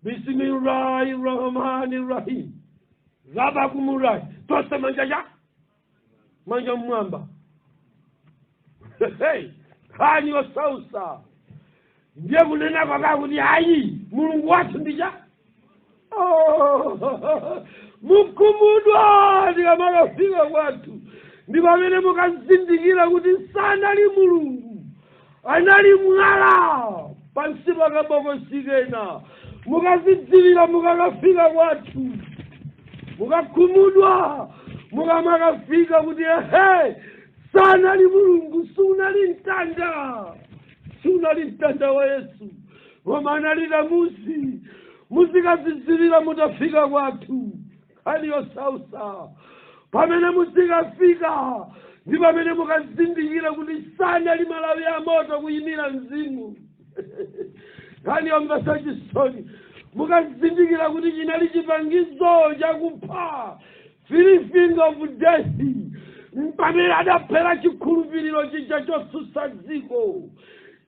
A: Bismillahirrahmanirrahim Rabakumurai tose manja mwamba kani osausa ndiye kunena kwakakuti hayi mulungu wathu mukumudwa ndikamakafika kwathu ndi pamene mukazindikira kuti sanali mulungu anali mwala pansi pakabokosikena. Mukazidzivira mukakafika kwathu mukakhumudwa mukamakafika kuti sanali mulungu sunali mtanda wa Yesu koma anali namusi. Muzikazidzivira mutafika kwathu kani osausa pamene muzikafika ndi pamene mukazindikira kuti sanali malawi ya moto kuyimira mzimu. Kani omvesa chisoni mukazindikira kuti chinali chipangizo chakupha finger of death pamene adaphera chikhulupiriro chija chosusa dziko.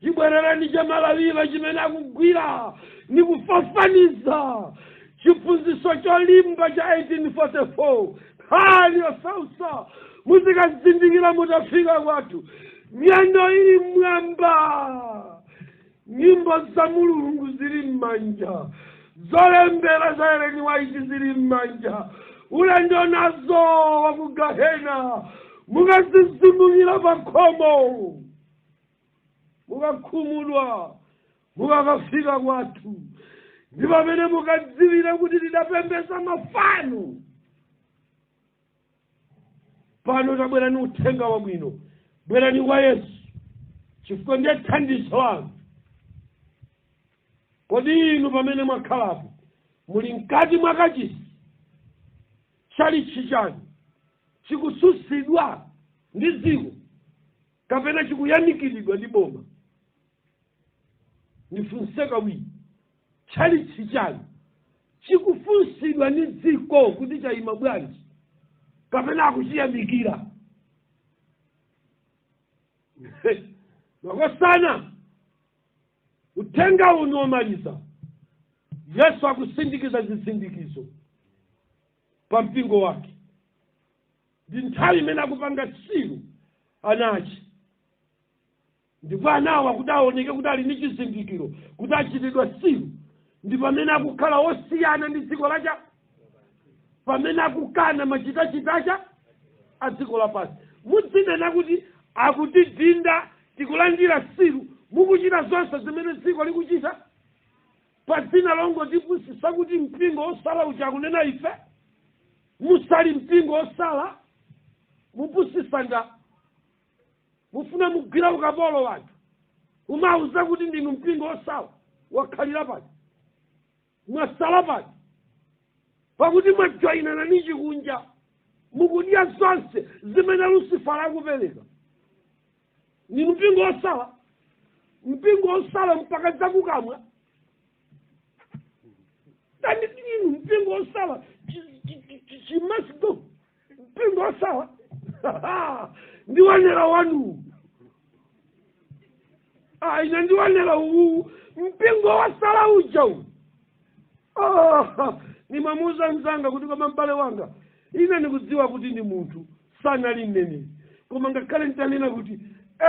A: Chibwererani cha malawiwa chimene akugwira ni kufafaniza chiphunzitso cholimba cha 1844 kani osausa muzikazindikira mutafika kwathu. Miyendo ili mwamba nyimbo za mulungu zili mmanja zolembera za Ellen White zili mmanja ulendo nazo wakugahena mukazizimukira pakhomo mukakhumudwa mukakafika kwathu ndi pamene mukadziwira kuti tidapembedza mafano. Pano tabwerani uthenga wabwino, bwerani kwa Yesu chifukwa ndiye thandizo lanu. Kodi inu pamene mwakhalapo muli mkati mwa kachisi chalichi chanu chikususidwa ndi dziko kapena chikuyamikiridwa ndi boma? Ndifunse kawiri, chalichi chanu chikufunsidwa ndi dziko kuti chayima bwanji kapena akuchiyamikira? Makosana uthenga uno womaliza, Yesu akusindikiza zisindikizo pa mpingo wake. Ndi nthawi imene akupanga tsiku anachi, ndipo anawa kuti aoneke kuti ali ndi chizindikiro kuti achitidwa tsiku, ndi pamene akukhala osiyana ndi dziko lacha, pamene akukana machitachitacha a dziko lapansi. Mudzinena kuti akutidinda tikulandira tsiku, mukuchita zonse zimene dziko likuchita pa dzina longotipusisa kuti mpingo osala uja akunena ife musali mpingo osala, mupusisa nda mufuna mugwira ukapolo wanthu, umauza kuti ndinu mpingo osala, wakhalira pati mwasala pati pakuti mwajoyinana ndi chikunja, mukudya zonse zimene Lusifala akupereka. Ni mpingo osala, mpingo osala mpaka dzakukamwa. Tandi inu mpingo osala chimasdo, mpingo osala ndiwanera wanu. Ina ndiwanera uwu mpingo osala uja. Nimamuza mzanga kuti kama mbale wanga ine nikudziwa kuti ndi munthu sanali mneneri, koma ngakhale ntanena kuti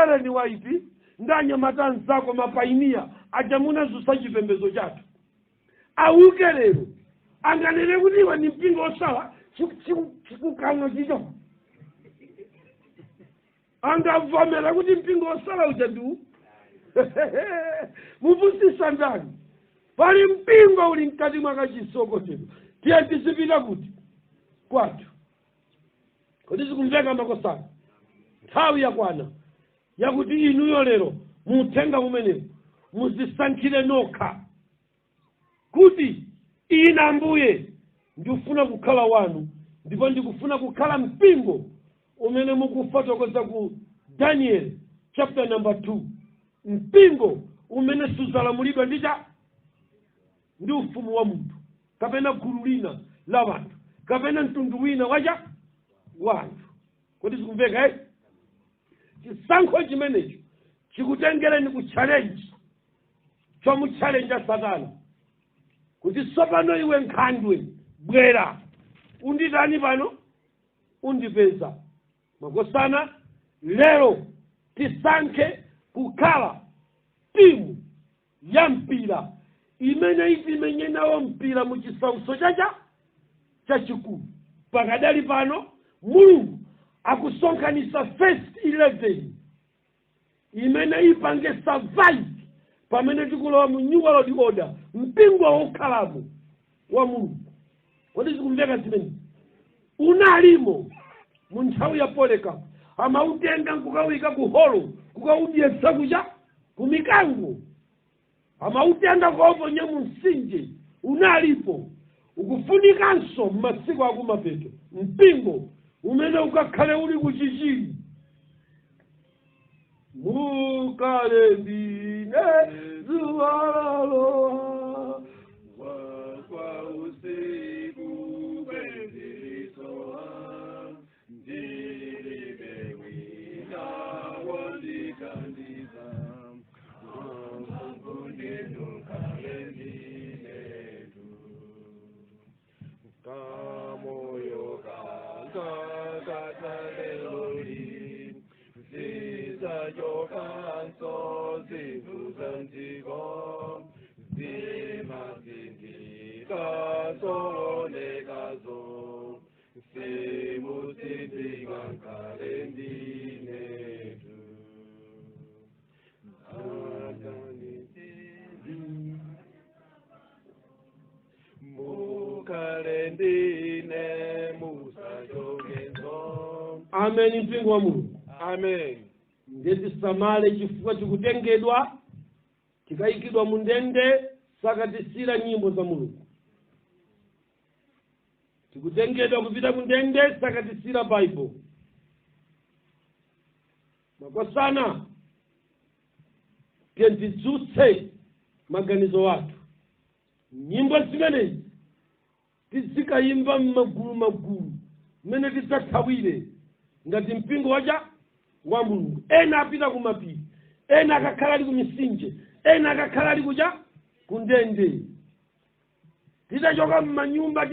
A: ere ni waipi ndanyamata nzako mapainia ajamuna zusa chipembedzo chathu auke lero anganene kuti iwe ni mpingo osala chikukano chicho, angavomera kuti mpingo osala uja ndiwu. Mupusisa ndani? Pali mpingo uli mkati mwa kachisokotero. Tiye tisipita kuti kwathu. Kodi zikumveka makosana? Nthawi yakwana yakuti inuyo lero muthenga umenewu muzisankhire nokha kuti ine Ambuye ndikufuna kukhala wanu, ndipo ndikufuna kukhala mpingo umene mukufotokoza ku Daniel chapter number 2, mpingo umene suzalamulidwa ndi ufumu wa munthu kapena gulu lina la wanthu kapena mtundu wina wacha wanthu. Kodi zikumveka? Chisankho chimenecho chikutengereni ku challenge chomuchallenge Satana kuti tsopano iwe nkhandwe bwera unditani pano undipeza. Makosana lero tisankhe kukhala timu ya mpira imene itimenye nawo mpira muchisauso chachikulu. Pakadali pano Mulungu akusonkhanisa first 11 imene ipange survive pamene tikulowa mu new world order, mpingo wokhalamo wa Mulungu. Kodi zikumveka zimene? Unalimo mu nthawi ya Poleka amautenga nkukawika ku holo kukaudyetsa kucha ku mikango, amautenga kuwaponya mu mtsinje. Unalipo ukufunikanso m'masiku akumapeto mpingo umene ukakhale uli kuchichiri. Mukale ndine zuwalo kwa usiku bendisoa ndilibe wina wandikandiza ambunino kale ndine tu kamoyo kataleloli zizajokanso zintuzantigo zimasindikasolonekazo simusindikankalendinetu ameni mpingo wa Mulungu.
B: Amen.
A: Ndeti samale chifukwa tikutengedwa tikayikidwa mundende sakatisira nyimbo za Mulungu. Tikutengedwa kupita mundende sakatisira Bible. Makosana tiyenzitsutse maganizo watu. Nyimbo zimenezi tizikayimba magulu mene tisathawire ngati mpingo wa Mulungu. Ena apita kumapiri, ena akakhala ali kumisinje, ena akakhala ali kuja kundende. Titachoka m'manyumba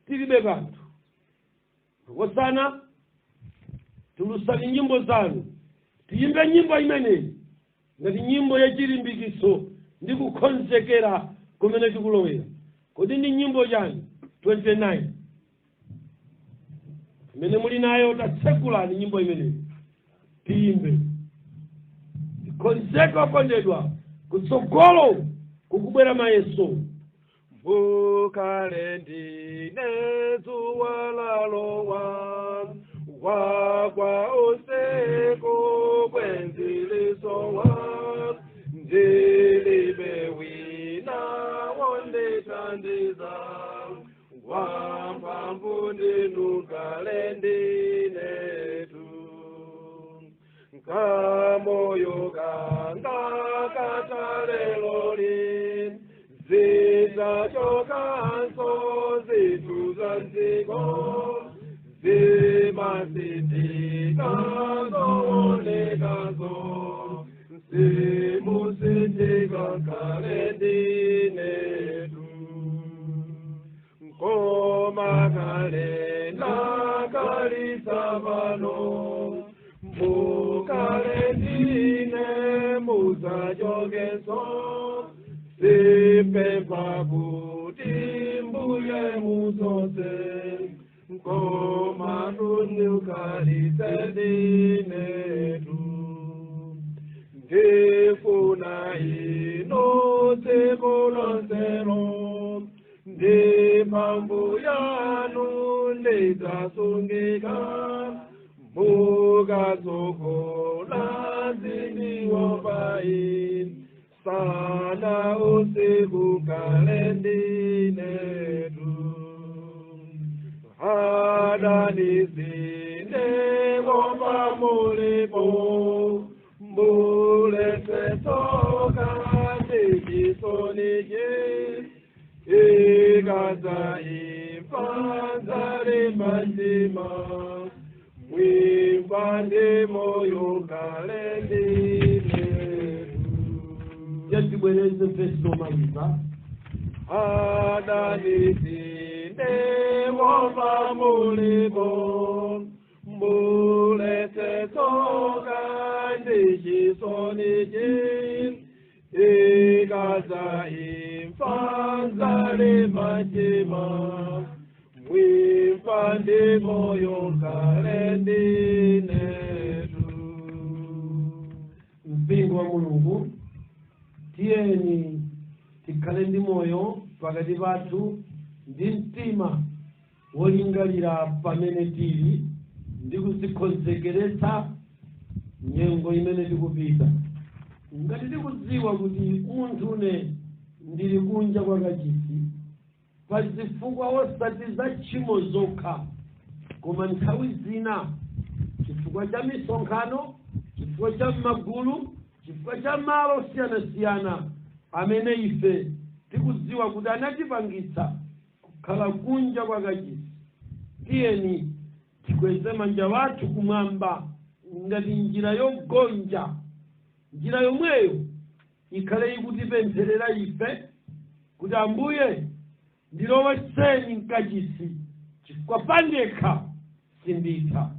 A: tilibe kanthu. Makosana tulusani nyimbo zanu, tiyimbe nyimbo imeneyi ngati nyimbo yachilimbikiso ndi kukonzekera kumene tikulowera. Kodi ndi nyimbo chani? 29 imene muli nayo tatsekulani nyimbo imeneyi tiyimbe. Tikonzeke okondedwa kutsogolo kukubwera mayeso.
B: Mbukale ndine dzuwa lalowa wakwa usiku kwenzilisowa ndilibe wina wondithandiza wamphamvu ndinukale ndinetu kamoyo kanga kataleloli zitachokanso zituzanziko zimasindika zoonekazo zimusindika kale ndinetu nkoma kale nakalisa pano mbukale ndine musachokenso sipemba kuti mbuye musose nkoma tunukalise ndinetu ndifuna ino dziko lonselo ndiphamvu yanu lidzasungika mukatsogola ziniwopai sana usiku kale ndinetu adanizinde kopa mulipo mbulese toka ndichisonije ikaza impanzare manjima mwipande moyo kale ndinetu.
A: Yatibwereze verso maliza.
B: Adanizinde kopa mulipo mbulese toka ndichisonije ikaza imfanzare manjima mwipande moyo kale ndinetu.
A: Mpingo wa Mulungu tiyeni tikhale ndi moyo pakati pathu ndi mtima wolingalira pamene tili ndi kuzikonzekeretsa nyengo imene tikupita. Ngati tikudziwa kuti munthu ndili kunja kwa kachisi pazifukwa osati za tchimo zokha koma nthawi zina chifukwa cha misonkhano, chifukwa cha magulu, chifukwa cha malo osiyanasiyana amene ife tikudziwa kuti anatipangitsa kukhala kunja kwa kachisi. Tiyeni tikweze manja wathu kumwamba ngati njira yogonja, njira yomweyo ikhale ikutipempherera ife kuti Ambuye ndilowetseni mkachisi chifukwa pandekha sinditha.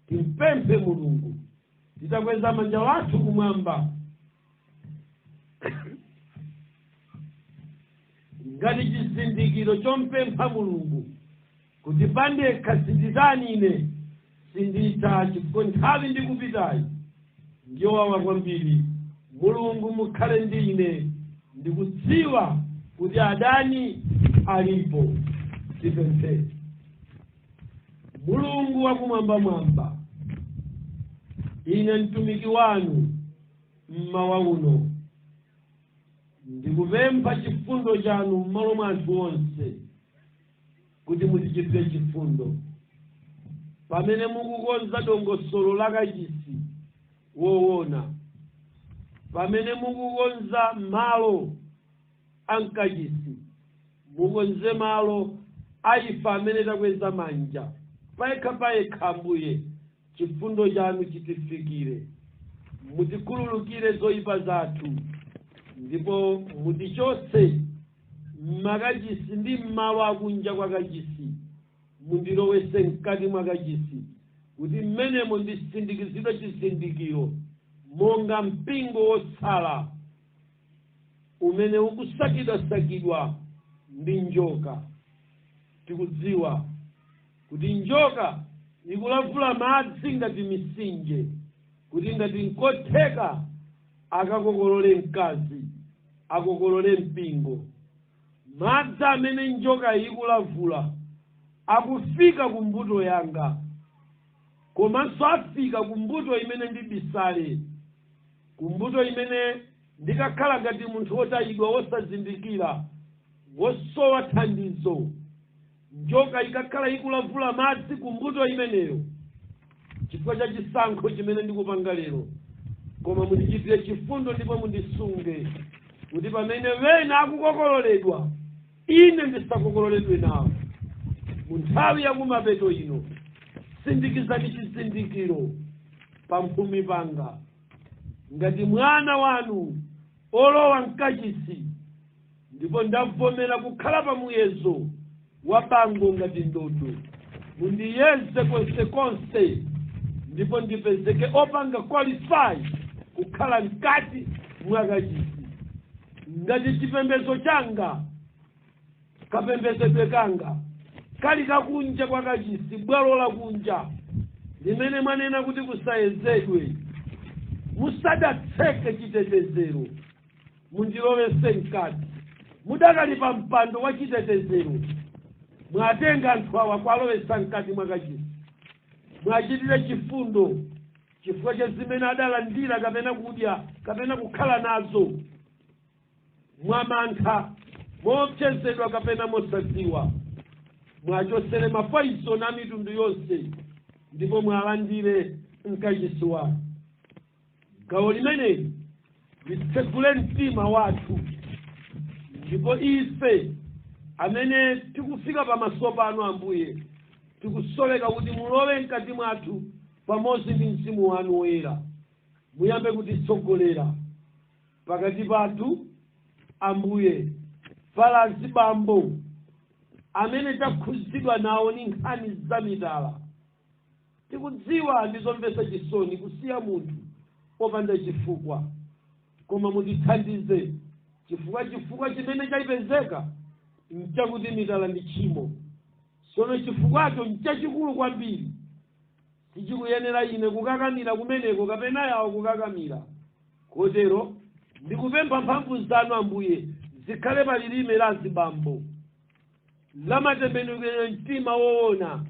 A: Timpemphe Mulungu titakweza manja wathu kumwamba ngati chizindikiro chompempha Mulungu kuti pandekha sinditani ine sinditha chifukwa nthawi ndikupitayi ndiyowawa kwambiri. Mulungu mukhale ndi ine ndikudziwa kuti adani alipo. Tipemphere. Mulungu wakumwamba ine mtumiki wanu mmawa uno ndikupempha chifundo chanu m'malo mwa anthu onse kuti mutichitire chifundo pamene mukukonza dongosolo la kachisi woona, pamene mukukonza malo ankachisi mukonze malo aifa amene takweza manja payekha Ambuye chifundo chanu chitifikire, mutikhululukire zoyipa zathu ndipo mutichotse m'makachisi ndi m'malo akunja kwa kachisi mundilowetse mkati mwa kachisi kuti mmenemo ndisindikizidwe chizindikiro monga mpingo wotsala umene ukusakidwasakidwa ndi njoka. Tikudziwa kuti njoka ikulavula madzi ngati misinje kuti ngati nkotheka akakokolole mkazi, akokolole mpingo. Madzi amene njoka ikulavula akufika kumbuto yanga, komanso afika kumbuto imene ndibisale, kumbuto imene ndikakhala ngati munthu wotayidwa wosazindikira wosowa thandizo. Njoka ikakhala ikulavula madzi kumbuto imeneyo chifukwa cha chisankho chimene ndikupanga lero, koma mundichitire chifundo ndipo mundisunge kuti pamene wena akukokololedwa ine ndisakokololedwe nawo. Mu nthawi yakumapeto ino sindikizani chizindikiro pamphumi panga ngati mwana wanu olowa mkachisi, ndipo ndavomera kukhala pamuyezo wa bango ngati ndodo. Mundiyeze konsekonse ndipo ndipezeke opanga qualify kukhala mkati mwa kachisi. Ngati chipembedzo changa kapembedzedwe kanga kali kakunja kwa kachisi, bwalo la kunja limene mwanena kuti kusayezedwe, musadatseke chitetezero mundilowetse mkati. Mudakali pa mpando wa chitetezero mwatenga anthu awa kwalowetsa mkati mwa kachisi. Mwachitire chifundo chifukwa cha zimene adalandira kapena kudya kapena kukhala nazo mwamantha, moopsezedwa kapena mosadziwa. Mwachosere mapoison a mitundu yonse ndipo mwalandire mkachisi wanu. Gawo limeneli litsegule mtima wathu, ndipo ife amene tikufika pamaso panu Ambuye tikusoleka kuti mulowe mkati mwathu pamodzi ndi mzimu wanu woyera. Muyambe kutitsogolera pakati pathu Ambuye, pala azibambo amene takhuzidwa nawo ni nkhani za mitala. Tikudziwa ndizomvetsa chisoni kusiya munthu popanda chifukwa, koma mutithandize chifukwa chimene chayipezeka nchakuti mitala ndi tchimo. Sono chifukwacho nchachikulu kwambiri, sichikuyenera ine kukakamira kumeneko kapena yawo kukakamira. Kotero ndikupempha mphamvu zanu Ambuye zikhale pa lilime la azibambo, la matembenukiro mtima woona,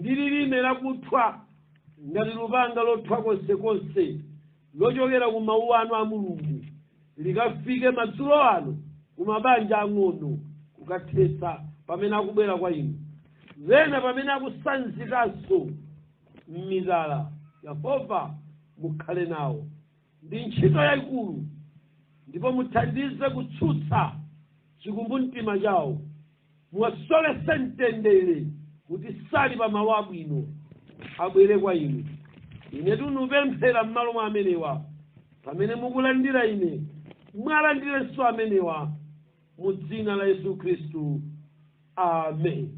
A: ndi lilime lakuthwa ngati lupanga lothwa konsekonse lochokera ku mawu anu a Mulungu, likafike madzulo ano ku mabanja ang'ono kukathetsa pamene akubwera kwa inu, wena pamene akusanzikanso m'mitala. Yehova mukhale nawo, ndi ntchito yayikulu, ndipo muthandize kutsutsa chikumbumtima chawo. Muwasolese mtendere kuti sali pa mawu abwino abwere kwa inu. Ine tunupemphera m'malo mwa amenewa, pamene mukulandira ine mwalandirenso amenewa, mu dzina la Yesu Khristu. Amen.